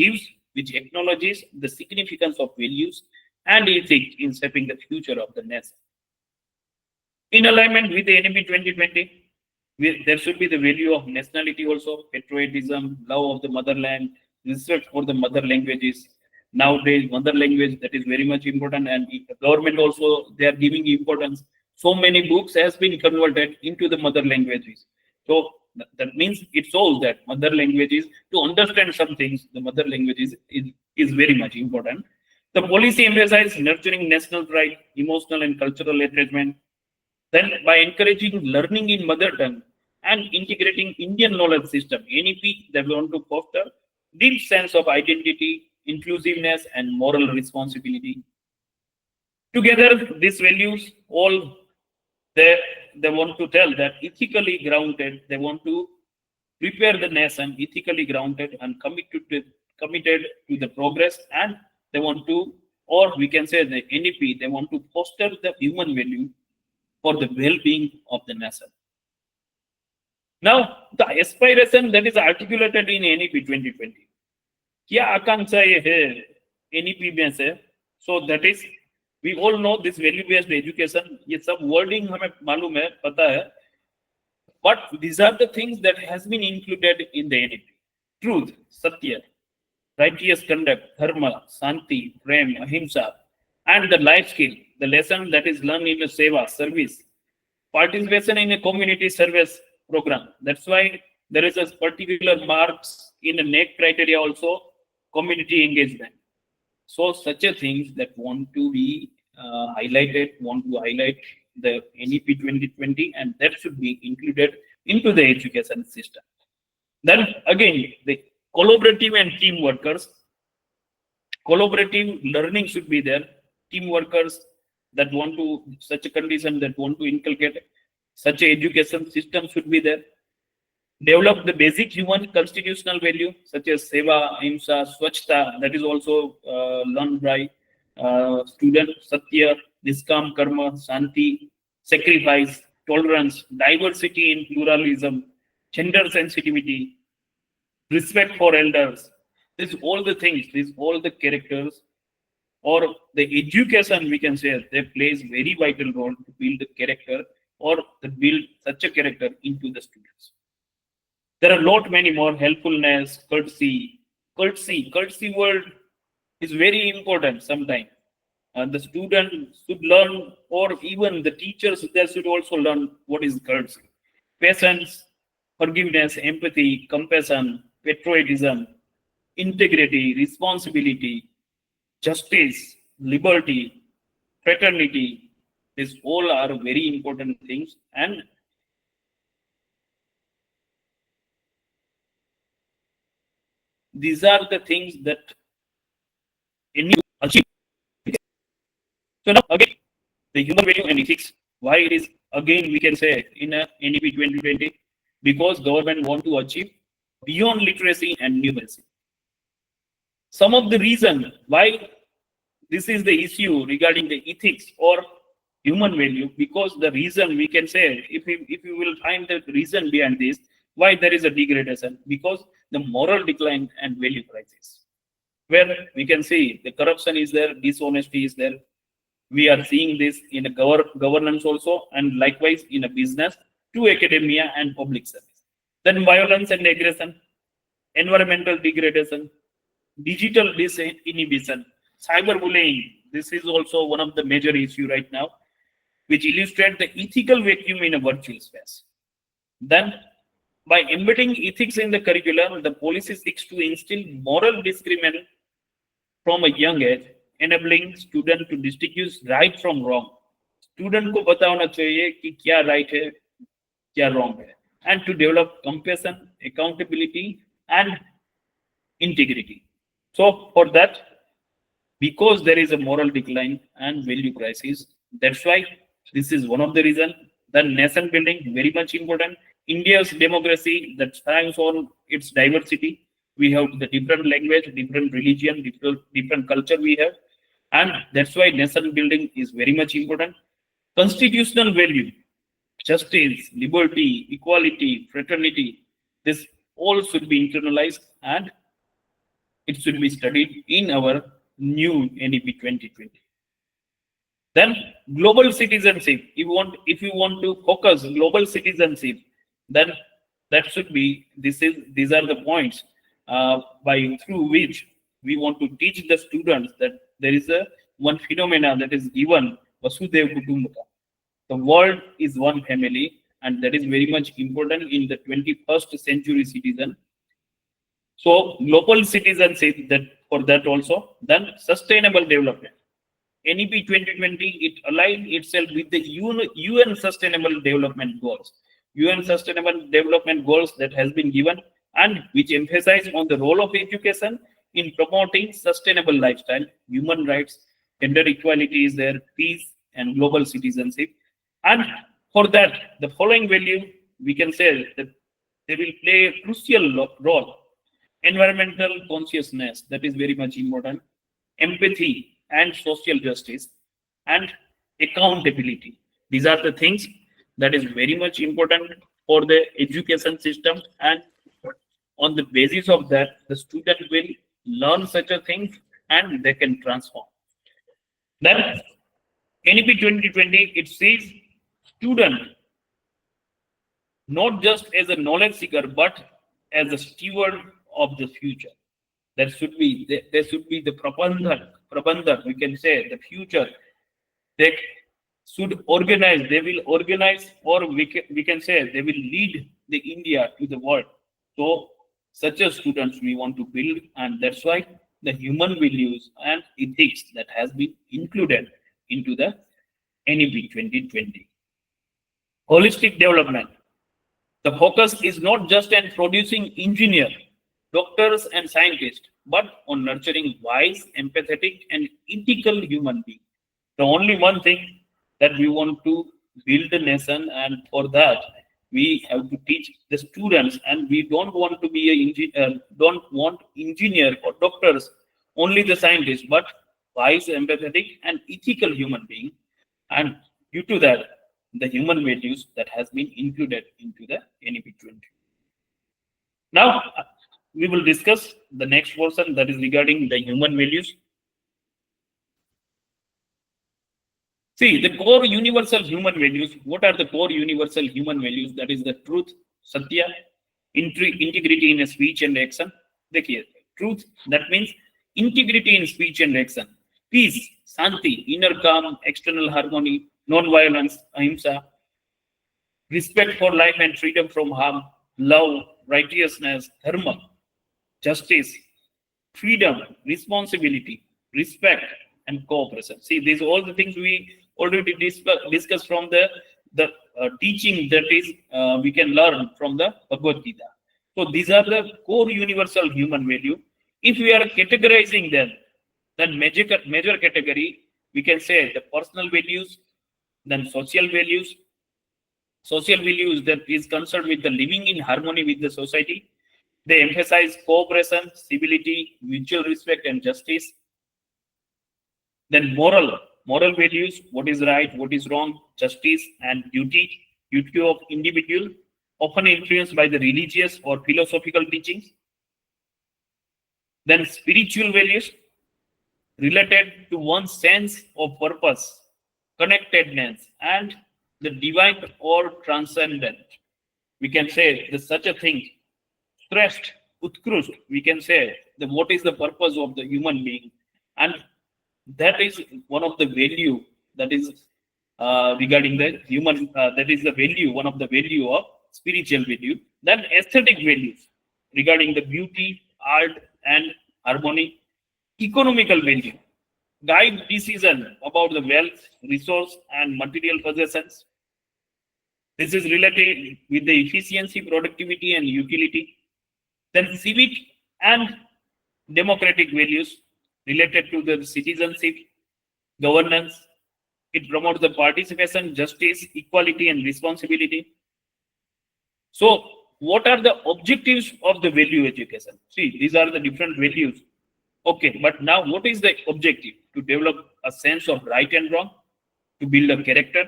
acknowledges the significance of values and ethics in shaping the future of the nation. In alignment with the NEP 2020, there should be the value of nationality also, patriotism, love of the motherland, respect for the mother languages. Nowadays, mother language, that is very much important, and the government also, they are giving importance. So many books has been converted into the mother languages. So that means it shows that mother languages, to understand some things, the mother language is very much important. The policy emphasizes nurturing national pride, emotional and cultural attachment. Then by encouraging learning in mother tongue and integrating Indian knowledge system, NEP, they want to foster deep sense of identity, inclusiveness, and moral responsibility. Together, these values all they want to tell that ethically grounded, they want to prepare the nation ethically grounded and committed to the progress, and they want to, or we can say the NEP, they want to foster the human value for the well-being of the nation. Now, the aspiration that is articulated in NEP 2020, क्या आकांक्षा ये है NEP में से? So that is, we all know this value-based education. ये सब wording हमें मालूम है, पता है. But these are the things that has been included in the NEP: truth, satya, righteous conduct, dharma, shanti, prem, ahimsa, and the life skill, the lesson that is learned in a seva, service, participation in a community service program. That's why there is a particular marks in the NEC criteria also, community engagement. So such a things that want to be highlighted, want to highlight the NEP 2020, and that should be included into the education system. Then again, the collaborative and team workers, collaborative learning should be there. Team workers that want to, such a condition that want to inculcate such a education system should be there. Develop the basic human constitutional value such as seva, ahimsa, swachhta, that is also learned by student. Satya, niskam karma, shanti, sacrifice, tolerance, diversity in pluralism, gender sensitivity, respect for elders. These all the things, these all the characters, or the education, we can say, they plays very vital role to build the character, or to build such a character into the students. There are a lot many more: helpfulness, courtesy. Courtesy word is very important sometimes. The student should learn, or even the teachers, they should also learn what is courtesy. Patience, forgiveness, empathy, compassion, patriotism, integrity, responsibility, justice, liberty, fraternity. These all are very important things, and these are the things that any achieve. So now again, the human value and ethics, why it is again we can say in a NEP 2020, because government want to achieve beyond literacy and numeracy. Some of the reason why this is the issue regarding the ethics or human value, because the reason we can say, if you will find the reason behind this, why there is a degradation, because the moral decline and value crisis, where we can see the corruption is there, dishonesty is there. We are seeing this in a governance also, and likewise in a business, to academia and public service. Then violence and aggression, environmental degradation, digital disinhibition, cyberbullying. This is also one of the major issue right now, which illustrate the ethical vacuum in a virtual space. Then, by embedding ethics in the curriculum, the policy seeks to instill moral discrimination from a young age, enabling student to distinguish right from wrong. Student को पता होना चाहिए कि क्या right है, क्या wrong है, and to develop compassion, accountability, and integrity. So for that, because there is a moral decline and value crisis, that's why this is one of the reasons. The nation building very much important. India's democracy that thrives on its diversity. We have the different language, different religion, different culture we have, and that's why nation building is very much important. Constitutional value, justice, liberty, equality, fraternity, this all should be internalized, and it should be studied in our new NEP 2020. Then global citizenship. If you want to focus global citizenship, then that should be, these are the points through which we want to teach the students that there is a one phenomena that is given, Vasudev Kutumbaka. The world is one family, and that is very much important in the 21st century citizen. So global citizenship, that for that also. Then sustainable development. NEP 2020, it aligned itself with the UN Sustainable Development Goals. UN Sustainable Development Goals that has been given, and which emphasize on the role of education in promoting sustainable lifestyle, human rights, gender equality is there, peace and global citizenship. And for that, the following value, we can say that they will play a crucial role. Environmental consciousness, that is very much important. Empathy and social justice and accountability. These are the things that is very much important for the education system, and on the basis of that, the student will learn such a thing and they can transform. Then NEP 2020, it says student not just as a knowledge seeker, but as a steward of the future. There should be the prabandhak, we can say the future. They should organize, they will organize, or we can say they will lead the India to the world. So such a students we want to build, and that's why the human values and ethics that has been included into the NEP 2020. Holistic development. The focus is not just on producing engineers, doctors and scientists, but on nurturing wise, empathetic and ethical human beings. The only one thing that we want to build a nation, and for that we have to teach the students, and we don't want to be don't want engineer or doctors, only the scientists, but wise, empathetic and ethical human being. And due to that, the human values that has been included into the NEP 20. Now we will discuss the next portion, that is regarding the human values. See, the core universal human values. What are the core universal human values? That is the truth, satya, integrity in speech and action. Dekhiye, truth, that means integrity in speech and action. Peace, shanti, inner calm, external harmony, non-violence, ahimsa, respect for life and freedom from harm, love, righteousness, dharma, justice, freedom, responsibility, respect, and cooperation. See, these are all the things we already discussed from the teaching that is we can learn from the Bhagavad Gita. So these are the core universal human value. If we are categorizing them, then major category, we can say the personal values, then social values. Social values that is concerned with the living in harmony with the society. They emphasize cooperation, civility, mutual respect, and justice. Then moral values, what is right, what is wrong, justice and duty of individual, often influenced by the religious or philosophical teachings. Then spiritual values, related to one's sense of purpose, connectedness, and the divine or transcendent. We can say the such a thing, Trust, Utkrust, we can say the what is the purpose of the human being, and that is one of the value that is regarding the human. That is the value, one of the value of spiritual value. Then aesthetic values regarding the beauty, art, and harmony. Economical value, guide decision about the wealth, resource, and material possessions. This is related with the efficiency, productivity, and utility. Then civic and democratic values related to the citizenship, governance. It promotes the participation, justice, equality, and responsibility. So, what are the objectives of the value education? See, these are the different values. Okay, but now what is the objective? To develop a sense of right and wrong, to build a character,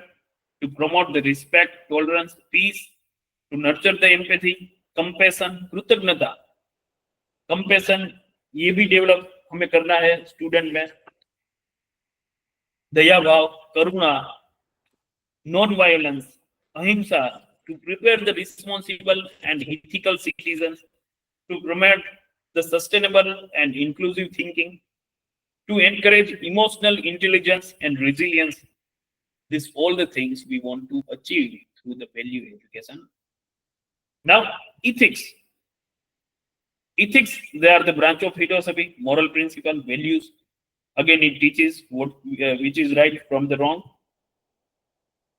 to promote the respect, tolerance, peace, to nurture the empathy, compassion, कृतज्ञता, compassion, ये भी develop हमें करना है student में, दया भाव, करुणा, non violence, ahimsa, to prepare the responsible and ethical citizens, to promote the sustainable and inclusive thinking, to encourage emotional intelligence and resilience. These all the things we want to achieve through the value education. Now, ethics. Ethics, they are the branch of philosophy, moral principle, values. Again, it teaches what which is right from the wrong.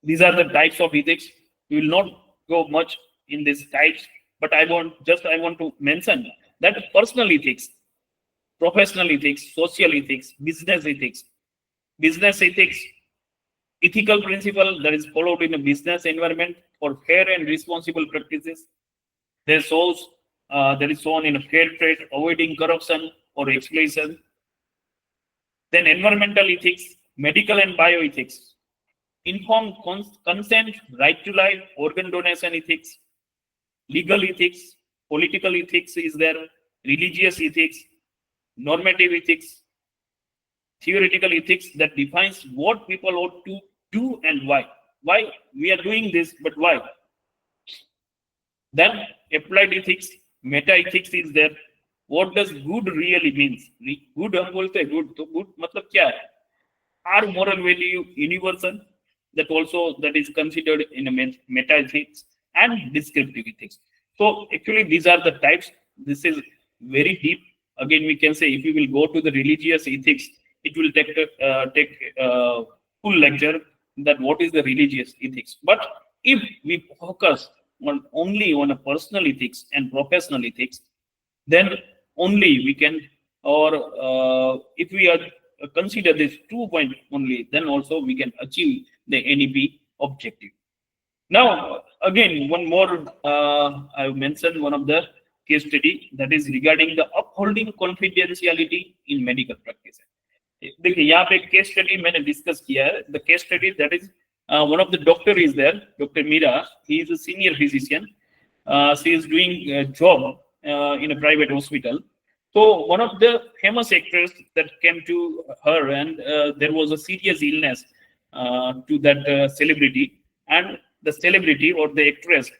These are the types of ethics. We will not go much in these types, but I want to mention that personal ethics, professional ethics, social ethics, business ethics, business ethics, ethical principle that is followed in a business environment for fair and responsible practices. There shows that is shown in a fair trade, avoiding corruption or exploitation. Then environmental ethics, medical and bioethics, informed consent, right to life, organ donation ethics, legal ethics, political ethics is there, religious ethics, normative ethics, theoretical ethics that defines what people ought to do and why. Why we are doing this, but why? Then applied ethics, meta ethics is there. What does good really means? Good हम बोलते हैं good, तो good मतलब क्या है? Are moral value universal? That also that is considered in a meta ethics and descriptive ethics. So actually these are the types. This is very deep. Again, we can say if you will go to the religious ethics, it will take full lecture that what is the religious ethics. But if we focus only on a personal ethics and professional ethics, then only we can, or if we are consider this 2 point only, then also we can achieve the NEP objective. Now, again, one more, I mentioned one of the case study that is regarding the upholding confidentiality in medical practice. देखिए यहाँ पे case study मैंने discuss किया है. The case study that is one of the doctor is there, Dr. Meera. He is a senior physician. She is doing a job in a private hospital. So one of the famous actors that came to her, and there was a serious illness to that celebrity, and the celebrity or the actress,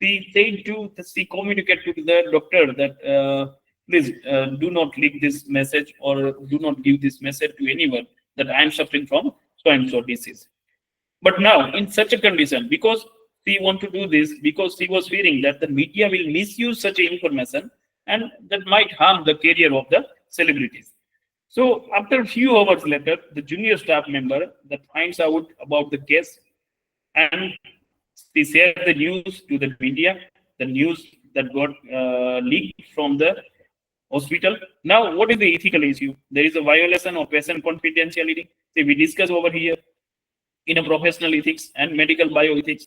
she communicated to the doctor that please do not leak this message or do not give this message to anyone that I am suffering from so and so disease. But now, in such a condition, because she want to do this, because she was fearing that the media will misuse such information and that might harm the career of the celebrities. So after a few hours later, the junior staff member that finds out about the case and she shared the news to the media, the news that got leaked from the hospital. Now, what is the ethical issue? There is a violation of patient confidentiality. See, we discuss over here in a professional ethics and medical bioethics.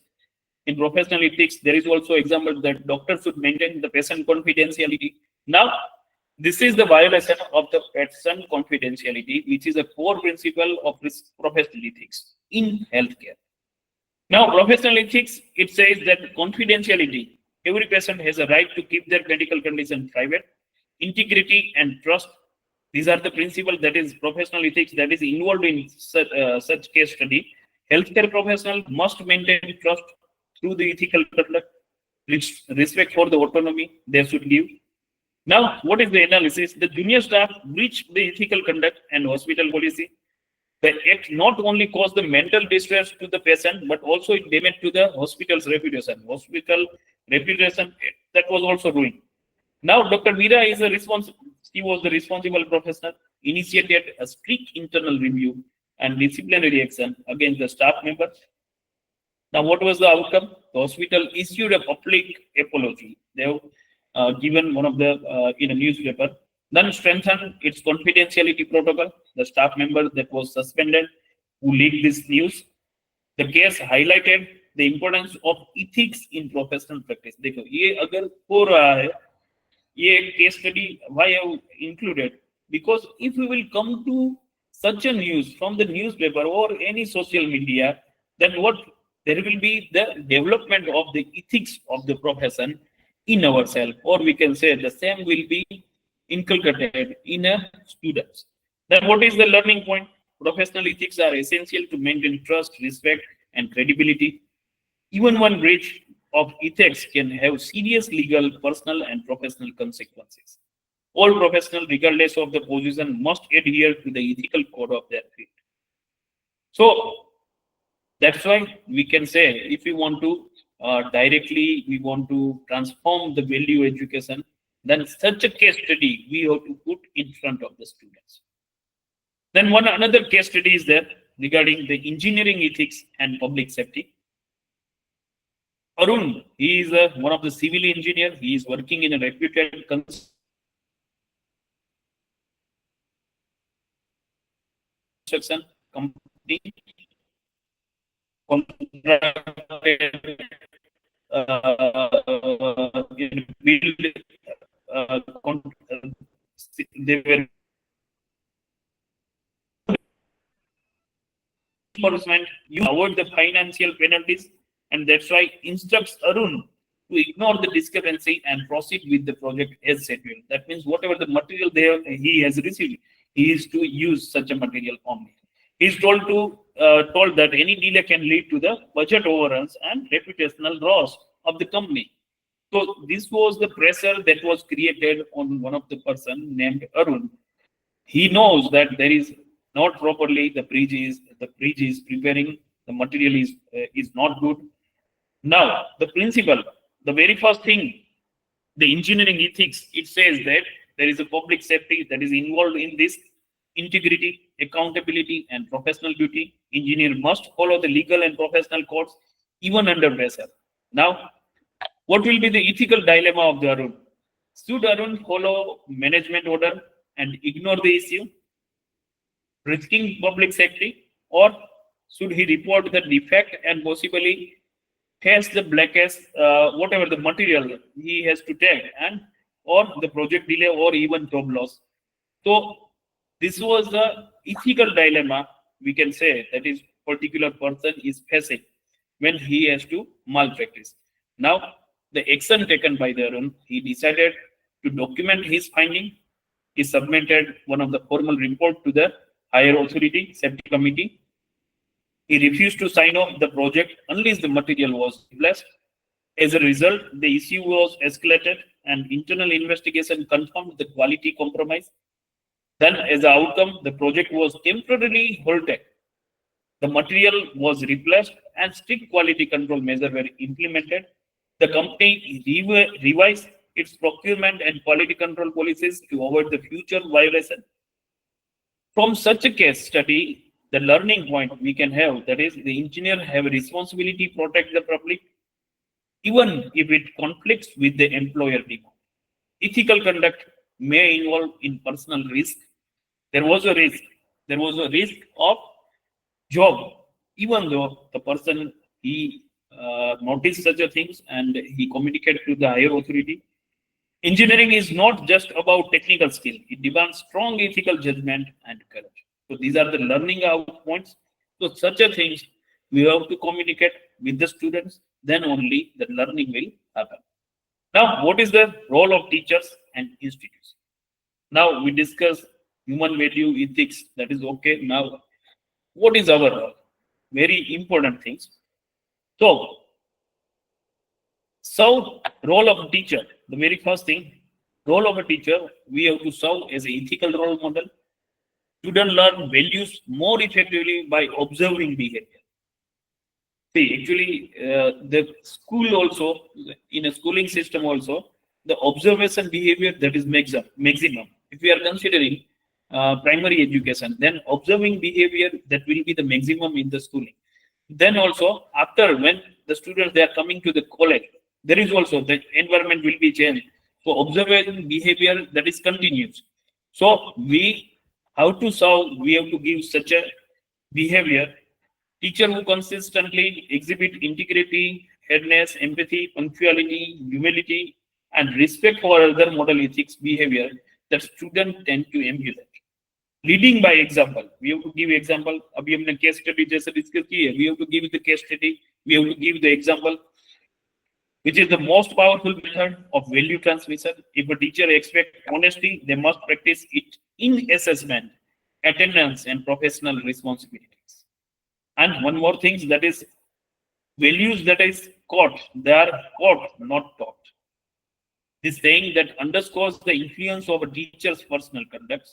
In professional ethics, there is also example that doctors should maintain the patient confidentiality. Now, this is the violation of the patient confidentiality, which is a core principle of this professional ethics in healthcare. Now, professional ethics, it says that confidentiality, every patient has a right to keep their medical condition private. Integrity and trust, these are the principles that is professional ethics that is involved in such case study. Healthcare professional must maintain trust through the ethical conduct, respect for the autonomy they should give. Now, what is the analysis? The junior staff breach the ethical conduct and hospital policy. The act not only caused the mental distress to the patient, but also it damaged to the hospital's reputation. Hospital reputation, that was also ruined. Now, Dr. Meera is she was the responsible professional, initiated a strict internal review and disciplinary action against the staff members. Now, what was the outcome? The hospital issued a public apology. They have given one of the in a newspaper. Then strengthened its confidentiality protocol. The staff member that was suspended who leaked this news. The case highlighted the importance of ethics in professional practice. देखो, ये अगर हो रहा है, ये case study why I have included, because if we will come to such a news from the newspaper or any social media, then what there will be the development of the ethics of the profession in ourselves, or we can say the same will be inculcated in a students. Then what is the learning point? Professional ethics are essential to maintain trust, respect, and credibility. Even one breach of ethics can have serious legal, personal, and professional consequences. All professionals, regardless of the position, must adhere to the ethical code of their field. So that's why we can say, if we want to directly, we want to transform the value education, then such a case study we have to put in front of the students. Then another case study is there regarding the engineering ethics and public safety. Arun, he is one of the civil engineer. He is working in a reputed construction company contracted build they were enforcement, you avoid the financial penalties, and that's why instructs Arun to ignore the discrepancy and proceed with the project as scheduled. That means whatever the material he has received, he is to use such a material only. He is told that any delay can lead to the budget overruns and reputational loss of the company. So this was the pressure that was created on one of the person named Arun. He knows that there is not properly the bridge is preparing, the material is not good. Now the principle, the very first thing, the engineering ethics, it says that there is a public safety that is involved in this. Integrity, accountability, and professional duty. Engineer must follow the legal and professional codes even under pressure. Now, what will be the ethical dilemma of the Arun? Should Arun follow management order and ignore the issue, risking public safety, or should he report the defect and possibly face the blackest, whatever the material he has to take, and or the project delay or even job loss? So this was the ethical dilemma, we can say, that is particular person is facing when he has to malpractice. Now, the action taken by the Arun, he decided to document his finding. He submitted one of the formal report to the higher authority, safety committee. He refused to sign off the project unless the material was replaced. As a result, the issue was escalated and internal investigation confirmed the quality compromise. Then, as an outcome, the project was temporarily halted. The material was replaced and strict quality control measures were implemented. The company revised its procurement and quality control policies to avoid the future violation. From such a case study, the learning point we can have, that is, the engineer have a responsibility to protect the public, even if it conflicts with the employer demand. Ethical conduct may involve in personal risk. There was a risk. There was a risk of job, even though the person he noticed such a things and he communicated to the higher authority. Engineering is not just about technical skill; it demands strong ethical judgment and courage. So these are the learning out points. So such a things we have to communicate with the students. Then only the learning will happen. Now, what is the role of teachers and institutes? Now we discuss human value ethics. That is okay. Now, what is our role? Very important things. So, role of a teacher. The very first thing, role of a teacher, we have to serve as an ethical role model. Students learn values more effectively by observing behavior. See, actually, the school also, in a schooling system also, the observation behavior that is maximum. If we are considering primary education, then observing behavior that will be the maximum in the schooling. Then also, after when the students they are coming to the college, there is also the environment will be changed. So observation behavior that is continuous. So we have to solve, we have to give such a behavior. Teacher who consistently exhibit integrity, fairness, empathy, punctuality, humility, and respect for other model ethics behavior that students tend to emulate. Leading by example, we have to give example. अभी हमने case study जैसे discuss की है, we have to give the case study, we have to give the example, which is the most powerful method of value transmission. If a teacher expects honesty, they must practice it in assessment, attendance, and professional responsibilities. And one more thing, that is values that is caught, they are caught, not taught. This saying that underscores the influence of a teacher's personal conduct.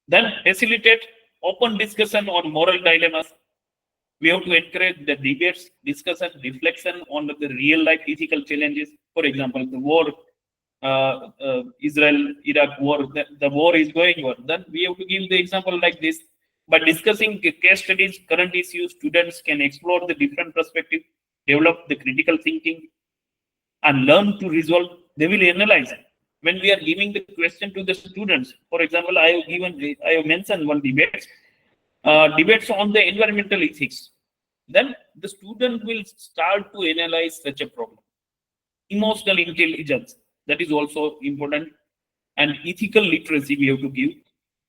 Then facilitate open discussion on moral dilemmas. We have to encourage the debates, discussion, reflection on the real life ethical challenges. For example, the war, Israel-Iraq war, the war is going on. Then we have to give the example like this. By discussing case studies, current issues, students can explore the different perspectives, develop the critical thinking, and learn to resolve. They will analyze it. When we are giving the question to the students, for example, I have mentioned one debate. debates on the environmental ethics, then the student will start to analyze such a problem. Emotional intelligence, that is also important, and ethical literacy we have to give.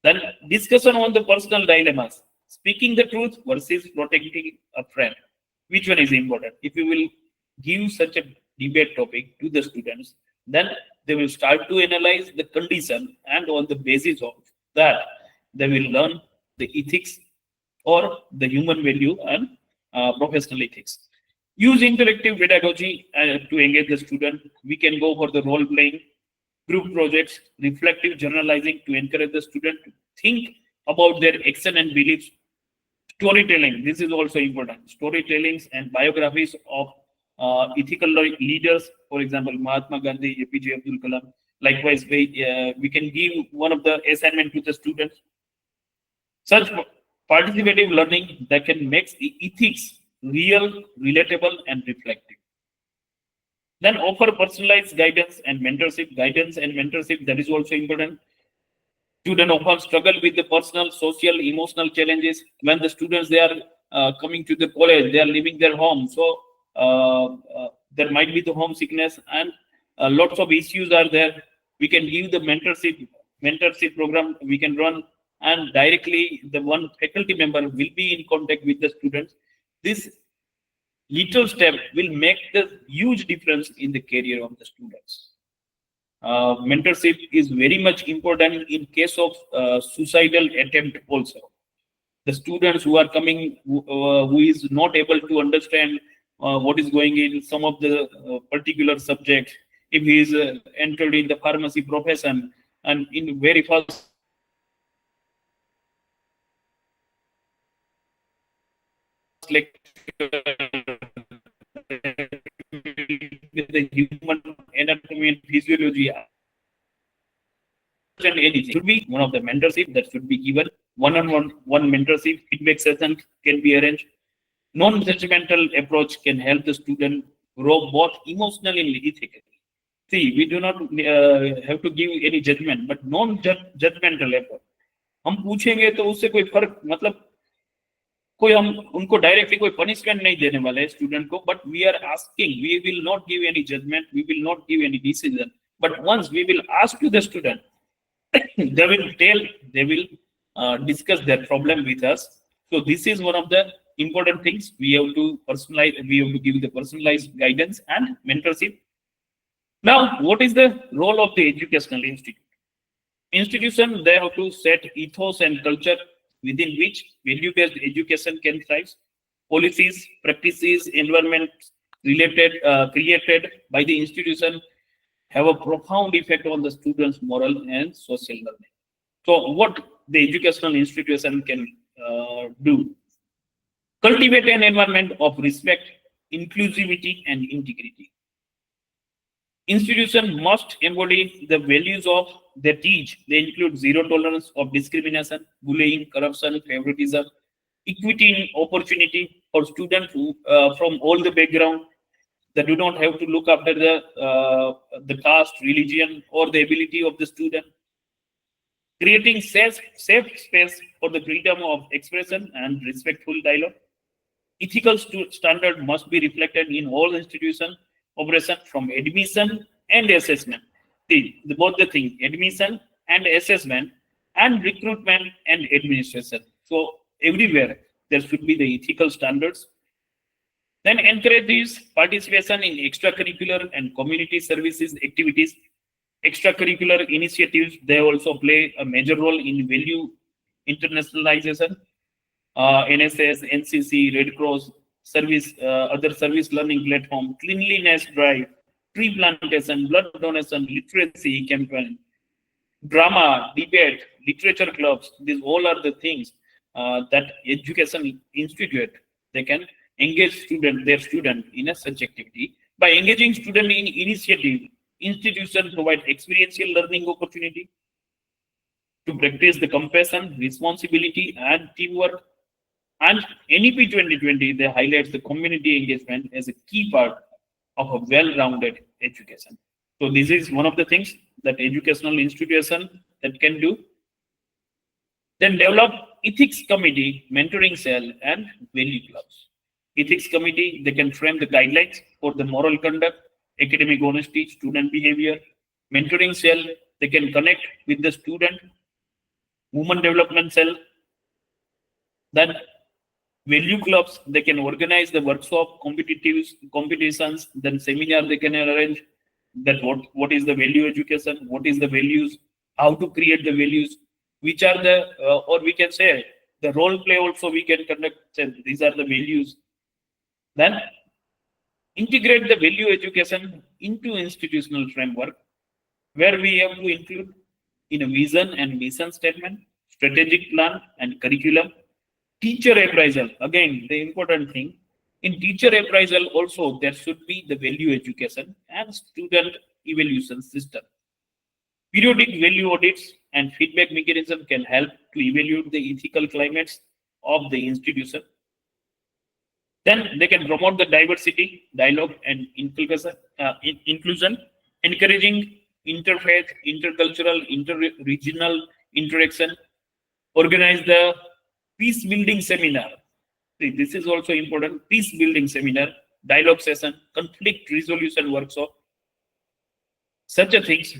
Then discussion on the personal dilemmas, speaking the truth versus protecting a friend. Which one is important? If you will give such a debate topic to the students, then they will start to analyze the condition, and on the basis of that, they will learn the ethics or the human value and professional ethics. Use interactive pedagogy to engage the student. We can go for the role playing, group projects, reflective journalizing to encourage the student to think about their action and beliefs. Storytelling, this is also important. Storytellings and biographies of ethical leaders, for example, Mahatma Gandhi, APJ Abdul Kalam. Likewise, we can give one of the assignment to the students. Such participative learning that can make the ethics real, relatable, and reflective. Then offer personalized guidance and mentorship. Guidance and mentorship, that is also important. Students often struggle with the personal, social, emotional challenges. When the students, they are coming to the college, they are leaving their home. So there might be the homesickness, and lots of issues are there. We can give the mentorship program we can run, and directly the one faculty member will be in contact with the students. This little step will make the huge difference in the career of the students. Mentorship is very much important in case of suicidal attempt also. The students who are coming, who is not able to understand what is going in some of the particular subjects, if he is entered in the pharmacy profession, and in very first lecture with the human anatomy and physiology, and anything should be one of the mentorship that should be given. One mentorship feedback session can be arranged. Non-judgmental approach can help the student grow both emotionally and ethically. See, we do not have to give any judgment, but non-judgmental approach. हम पूछेंगे तो उससे कोई फर्क, मतलब कोई हम उनको डायरेक्टली कोई पनिशमेंट नहीं देने वाले हैं स्टूडेंट को, but we are asking, we will not give any judgement, we will not give any decision, but once we will ask to the student, they will tell, they will discuss their problem with us. So this is one of the important things. We have to personalize, we have to give the personalized guidance and mentorship. Now, what is the role of the educational institution? They have to set ethos and culture within which value-based education can thrive. Policies, practices, environment related created by the institution have a profound effect on the students' moral and social learning. So what the educational institution can do? Cultivate an environment of respect, inclusivity, and integrity. Institution must embody the values of they teach. They include zero tolerance of discrimination, bullying, corruption, favoritism, equity in opportunity for students who, from all the background. They do not have to look after the caste, religion, or the ability of the student. Creating safe space for the freedom of expression and respectful dialogue. Ethical standard must be reflected in all institution operation, from admission and assessment. See, both the thing, admission and assessment, and recruitment and administration. So everywhere there should be the ethical standards. Then encourages participation in extracurricular and community services activities. Extracurricular initiatives, they also play a major role in value internationalization. NSS, NCC, Red Cross, service, other service learning platform, cleanliness drive, tree plantation, blood donation, literacy campaign, drama, debate, literature clubs. These all are the things that education institute, they can engage their student in a such activity. By engaging student in initiative, institution provide experiential learning opportunity to practice the compassion, responsibility, and teamwork. And NEP 2020, they highlights the community engagement as a key part of a well-rounded education. So this is one of the things that educational institution that can do. Then develop ethics committee, mentoring cell, and value clubs. Ethics committee, they can frame the guidelines for the moral conduct, academic honesty, student behavior. Mentoring cell, they can connect with the student. Women development cell, then value clubs, they can organize the workshop, competitions, then seminar they can arrange. That what is the value education, what is the values, how to create the values, which are the or we can say the role play also we can conduct. Say, these are the values. Then integrate the value education into institutional framework, where we have to include in a vision and mission statement, strategic plan and curriculum. Teacher appraisal, again, the important thing. In teacher appraisal also, there should be the value education and student evaluation system. Periodic value audits and feedback mechanism can help to evaluate the ethical climates of the institution. Then they can promote the diversity, dialogue, and inclusion, encouraging interfaith, intercultural, interregional interaction. Organize the peace building seminar. See, this is also important. Peace building seminar, dialogue session, conflict resolution workshop. Such a things,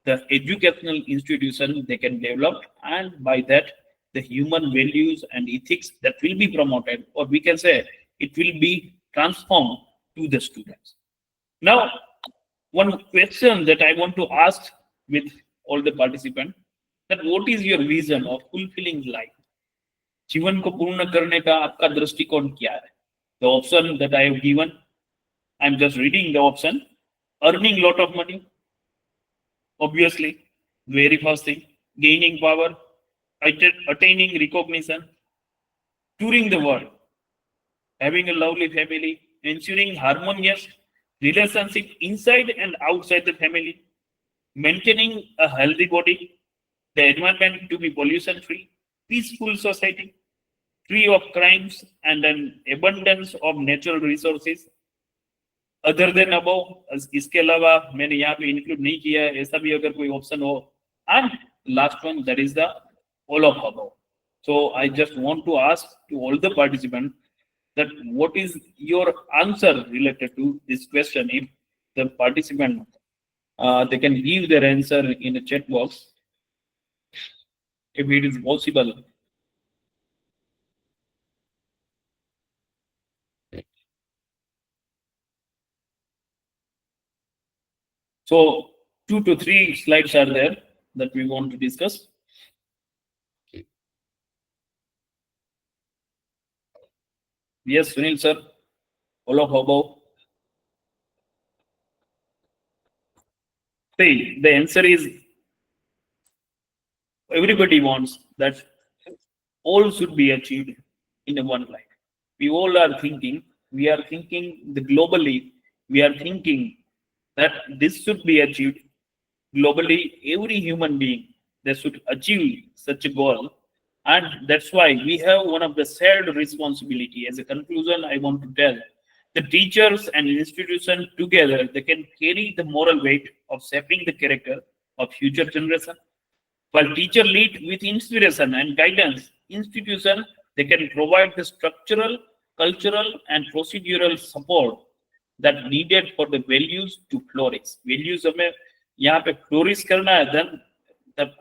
the educational institution they can develop, and by that the human values and ethics that will be promoted, or we can say it will be transformed to the students. Now, one question that I want to ask with all the participants, that what is your vision of fulfilling life? जीवन को पूर्ण करने का आपका दृष्टिकोण क्या है? The option that I have given, I'm just reading the option. Earning lot of money, obviously, very first thing. Gaining power, attaining recognition, touring the world, having a lovely family, ensuring harmonious relationship inside and outside the family, maintaining a healthy body, the environment to be pollution free, peaceful society, free of crimes, and an abundance of natural resources. Other than above, इसके अलावा मैंने यहाँ पे include नहीं किया है, ऐसा भी अगर कोई option हो. And last one, that is the all of above. So I just want to ask to all the participants that what is your answer related to this question? If the participant they can give their answer in a chat box, if it is possible. So 2 to 3 slides are there that we want to discuss. Yes, Sunil sir, all of above. See, the answer is everybody wants that all should be achieved in a one life. We all are thinking, we are thinking the globally, we are thinking that this should be achieved globally. Every human being, they should achieve such a goal. And that's why we have one of the shared responsibility. As a conclusion, I want to tell the teachers and institutions together, they can carry the moral weight of shaping the character of future generation. While teacher lead with inspiration and guidance, institution, they can provide the structural, cultural, and procedural support that needed for the values to flourish. Values हमें यहाँ पे flourish करना है, then the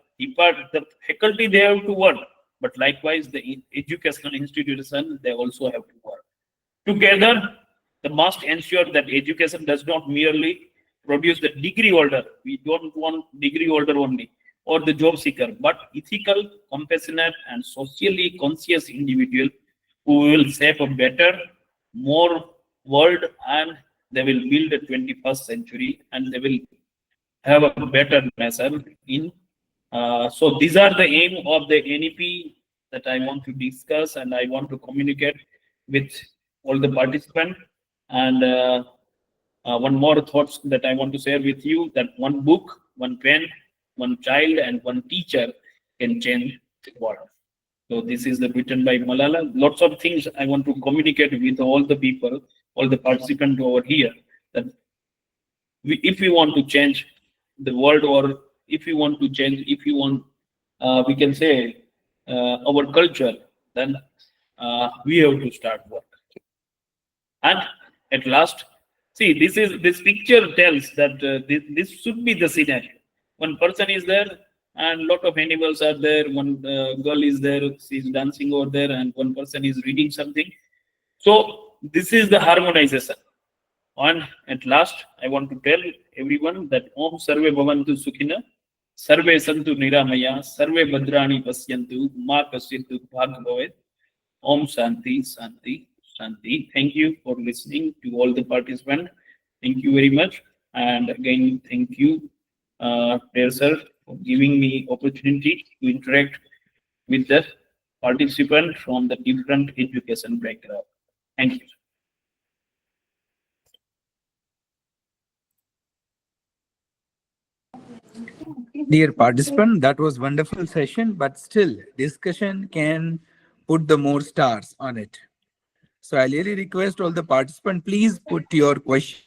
faculty they have to work, but likewise the educational institution they also have to work. Together, they must ensure that education does not merely produce the degree holder. We don't want degree holder only or the job seeker, but ethical, compassionate, and socially conscious individual who will shape a better, more world, and they will build a 21st century, and they will have a better nation in. So these are the aim of the NEP that I want to discuss, and I want to communicate with all the participants. And one more thoughts that I want to share with you, that one book, one pen, one child, and one teacher can change the world. So this is the written by Malala. Lots of things I want to communicate with all the people, all the participants over here, that if we want to change the world, or if we want to change, if you want, we can say our culture, then we have to start work. And at last, see, this picture tells that this should be the scenario. One person is there, and lot of animals are there. One girl is there, she's dancing over there, and one person is reading something. So this is the harmonization. And at last, I want to tell everyone that Om Sarve Bhavantu Sukhina, Sarve Santu Niramaya, Sarve Bhadrani Pasyantu, Ma Kasyatu Bhag Bhavet. Om Shanti, Shanti, Shanti. Thank you for listening to all the participants. Thank you very much. And again, thank you, dear sir, for giving me opportunity to interact with the participant from the different education background. Thank you. Dear participant, that was wonderful session, but still discussion can put the more stars on it. So I really request all the participants, please put your question.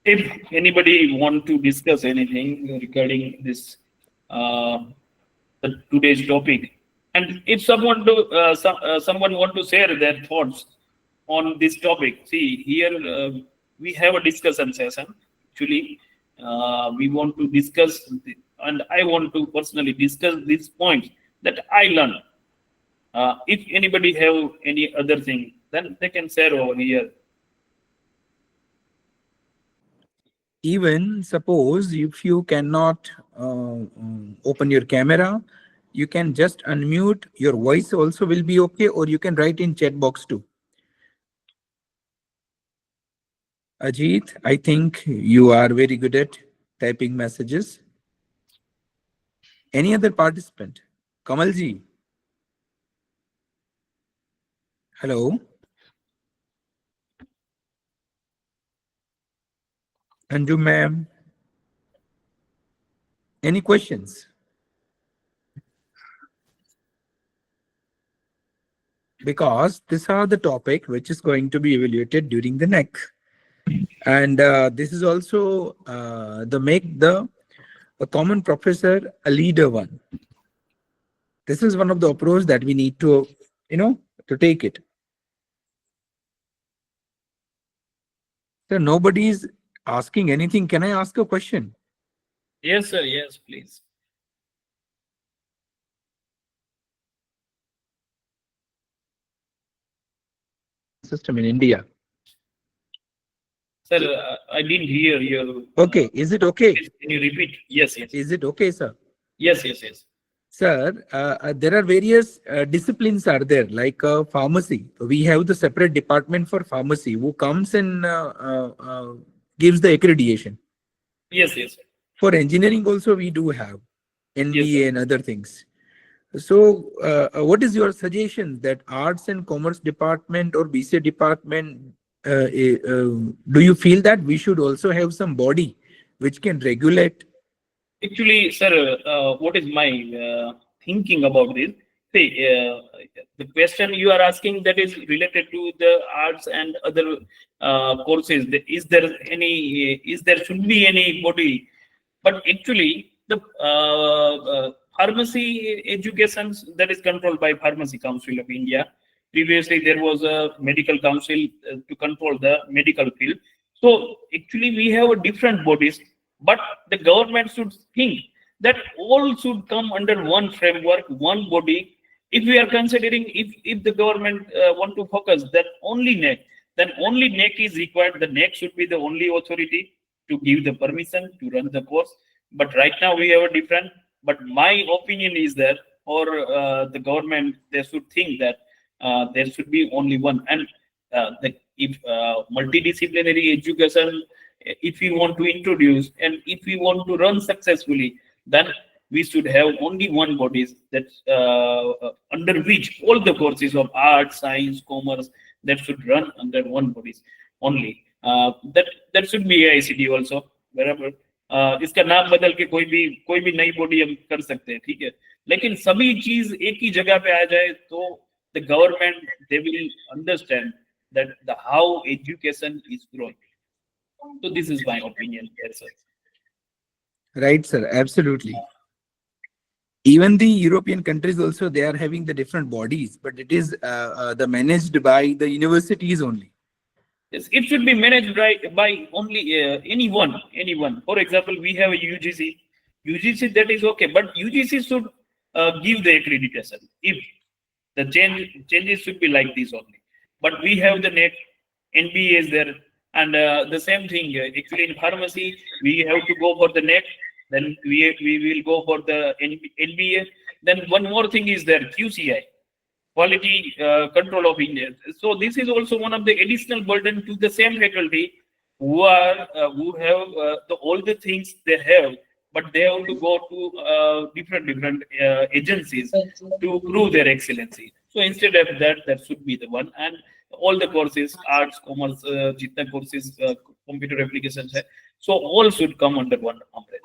If anybody want to discuss anything regarding this today's topic, and if someone want to share their thoughts on this topic, see here we have a discussion session. Actually, we want to discuss, and I want to personally discuss these points that I learned. If anybody have any other thing, then they can share over here. Even suppose if you cannot open your camera, you can just unmute. Your voice also will be okay, or you can write in chat box too. Ajit, I think you are very good at typing messages. Any other participant? Kamalji. Hello. Anju ma'am. Any questions? Because these are the topic which is going to be evaluated during the NEC. And this is also make a common professor a leader one. This is one of the approach that we need to, to take it. So nobody is asking anything. Can I ask a question? Yes, sir. Yes, please. System in India. Sir, I didn't hear your. Okay, is it okay? Can you repeat? Yes, yes. Is it okay, sir? Yes, yes, yes. Sir, there are various disciplines are there, like pharmacy. We have the separate department for pharmacy who comes and gives the accreditation. Yes, yes. Sir. For engineering also we do have NDA Yes, and other things. So what is your suggestion that arts and commerce department or BCA department, do you feel that we should also have some body which can regulate? Actually, sir, what is my thinking about this? See, the question you are asking that is related to the arts and other courses. Is there should be any body? But actually, the pharmacy education that is controlled by Pharmacy Council of India. Previously, there was a medical council to control the medical field. So actually, we have different bodies, but the government should think that all should come under one framework, one body. If we are considering, if the government want to focus that only NEC, then only NEC is required. The NEC should be the only authority to give the permission to run the course. But right now we have a different. But my opinion is that, or the government, they should think that there should be only one. And if multidisciplinary education, if we want to introduce and if we want to run successfully, then we should have only one body that under which all the courses of art, science, commerce that should run under one body only. That should be AICD also. बराबर इसका नाम बदल के कोई भी नई body हम कर सकते हैं, ठीक है, लेकिन सभी चीज एक ही जगह पे आ जाए तो the government they will understand that the how education is growing. So this is my opinion. Yes, sir. Right, sir. Absolutely. Even the European countries also, they are having the different bodies, but it is the managed by the universities only. Yes, it should be managed by only anyone. For example, we have a UGC. UGC, that is okay, but UGC should give the accreditation. If the changes should be like this only. But we have the NET, NBA is there, and the same thing. Actually, in pharmacy, we have to go for the NET. Then we will go for the NBA. Then one more thing is there, QCI, quality control of India. So this is also one of the additional burden to the same faculty who have all the things they have, but they have to go to different agencies to prove their excellency. So instead of that, that should be the one. And all the courses, arts, commerce, Jitna courses, computer applications, so all should come under one umbrella.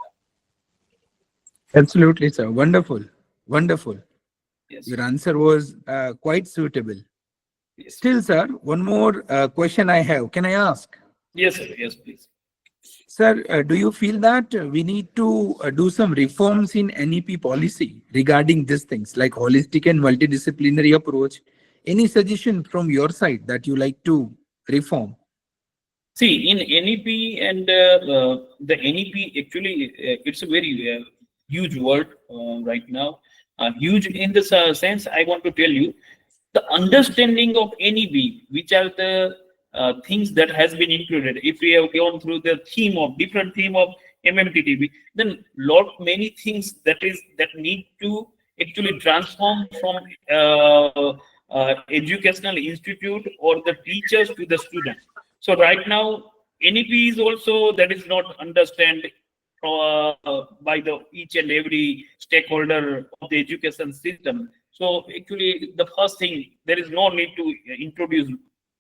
Absolutely, sir. Wonderful. Wonderful. Yes. Your answer was quite suitable. Yes. Still, sir, one more question I have. Can I ask? Yes, sir. Yes, please. Sir, do you feel that we need to do some reforms in NEP policy regarding these things like holistic and multidisciplinary approach? Any suggestion from your side that you like to reform? See, in NEP and the NEP, actually, it's a very huge word right now. Huge in the sense, I want to tell you, the understanding of NEP, which are the things that has been included. If we have gone through the different theme of MMTTP, then many things that need to actually transform from educational institute or the teachers to the students. So right now, NEP is also that is not understand by the each and every stakeholder of the education system. So actually, the first thing, there is no need to introduce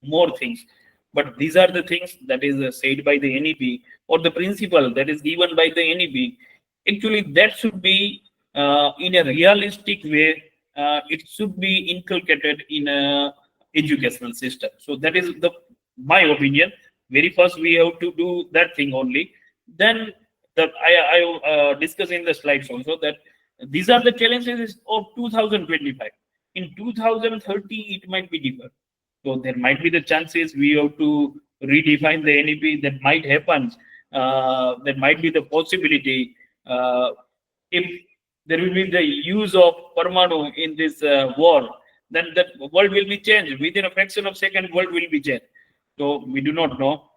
more things, but these are the things that is said by the NEP or the principle that is given by the NEP. Actually, that should be in a realistic way. It should be inculcated in a educational system. So that is my opinion. Very first, we have to do that thing only. Then I discuss in the slides also that these are the challenges of 2025. In 2030, it might be different. So there might be the chances we have to redefine the NEP. That might happen. That might be the possibility. If there will be the use of Parmanu in this war, then that world will be changed. Within a fraction of second, world will be changed. So we do not know.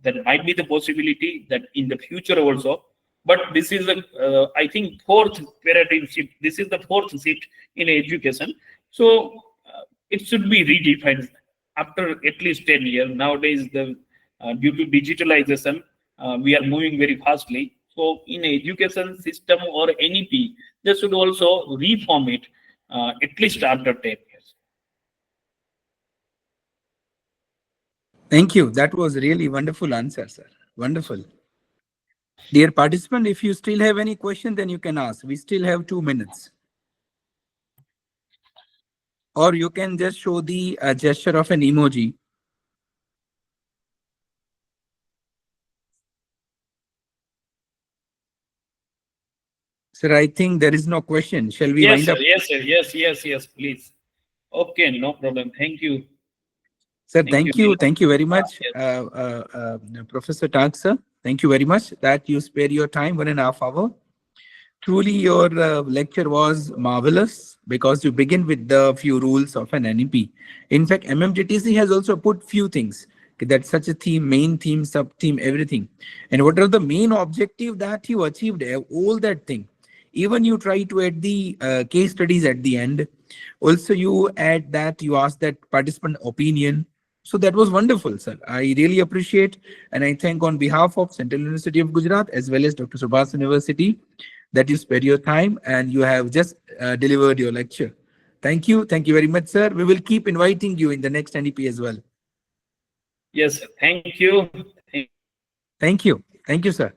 There might be the possibility that in the future also. But this is, I think, fourth paradigm shift. This is the fourth shift in education. So it should be redefined after at least 10 years. Nowadays, due to digitalization, we are moving very fastly. So in education system or NEP, they should also reform it at least after 10 years. Thank you. That was really wonderful answer, sir. Wonderful. Dear participant, if you still have any question, then you can ask. We still have 2 minutes. Or you can just show the gesture of an emoji. Sir, I think there is no question. Shall we wind up? Yes, sir. Yes, please. Okay, no problem. Thank you. Sir, thank you. Thank you very much, Yes. Professor Tag, sir. Thank you very much that you spare your time, 1.5 hours. Truly, your lecture was marvelous because you begin with the few rules of an NEP. In fact, MMTTC has also put few things. That's such a theme, main theme, sub-theme, everything. And what are the main objective that you achieved, all that thing. Even you try to add the case studies at the end. Also, you add that, you ask that participant opinion. So that was wonderful, sir. I really appreciate, and I thank on behalf of Central University of Gujarat as well as Dr. Subhas University that you spare your time and you have just delivered your lecture. Thank you. Thank you very much, sir. We will keep inviting you in the next NEP as well. Yes, sir. Thank you. Thank you. Thank you, sir.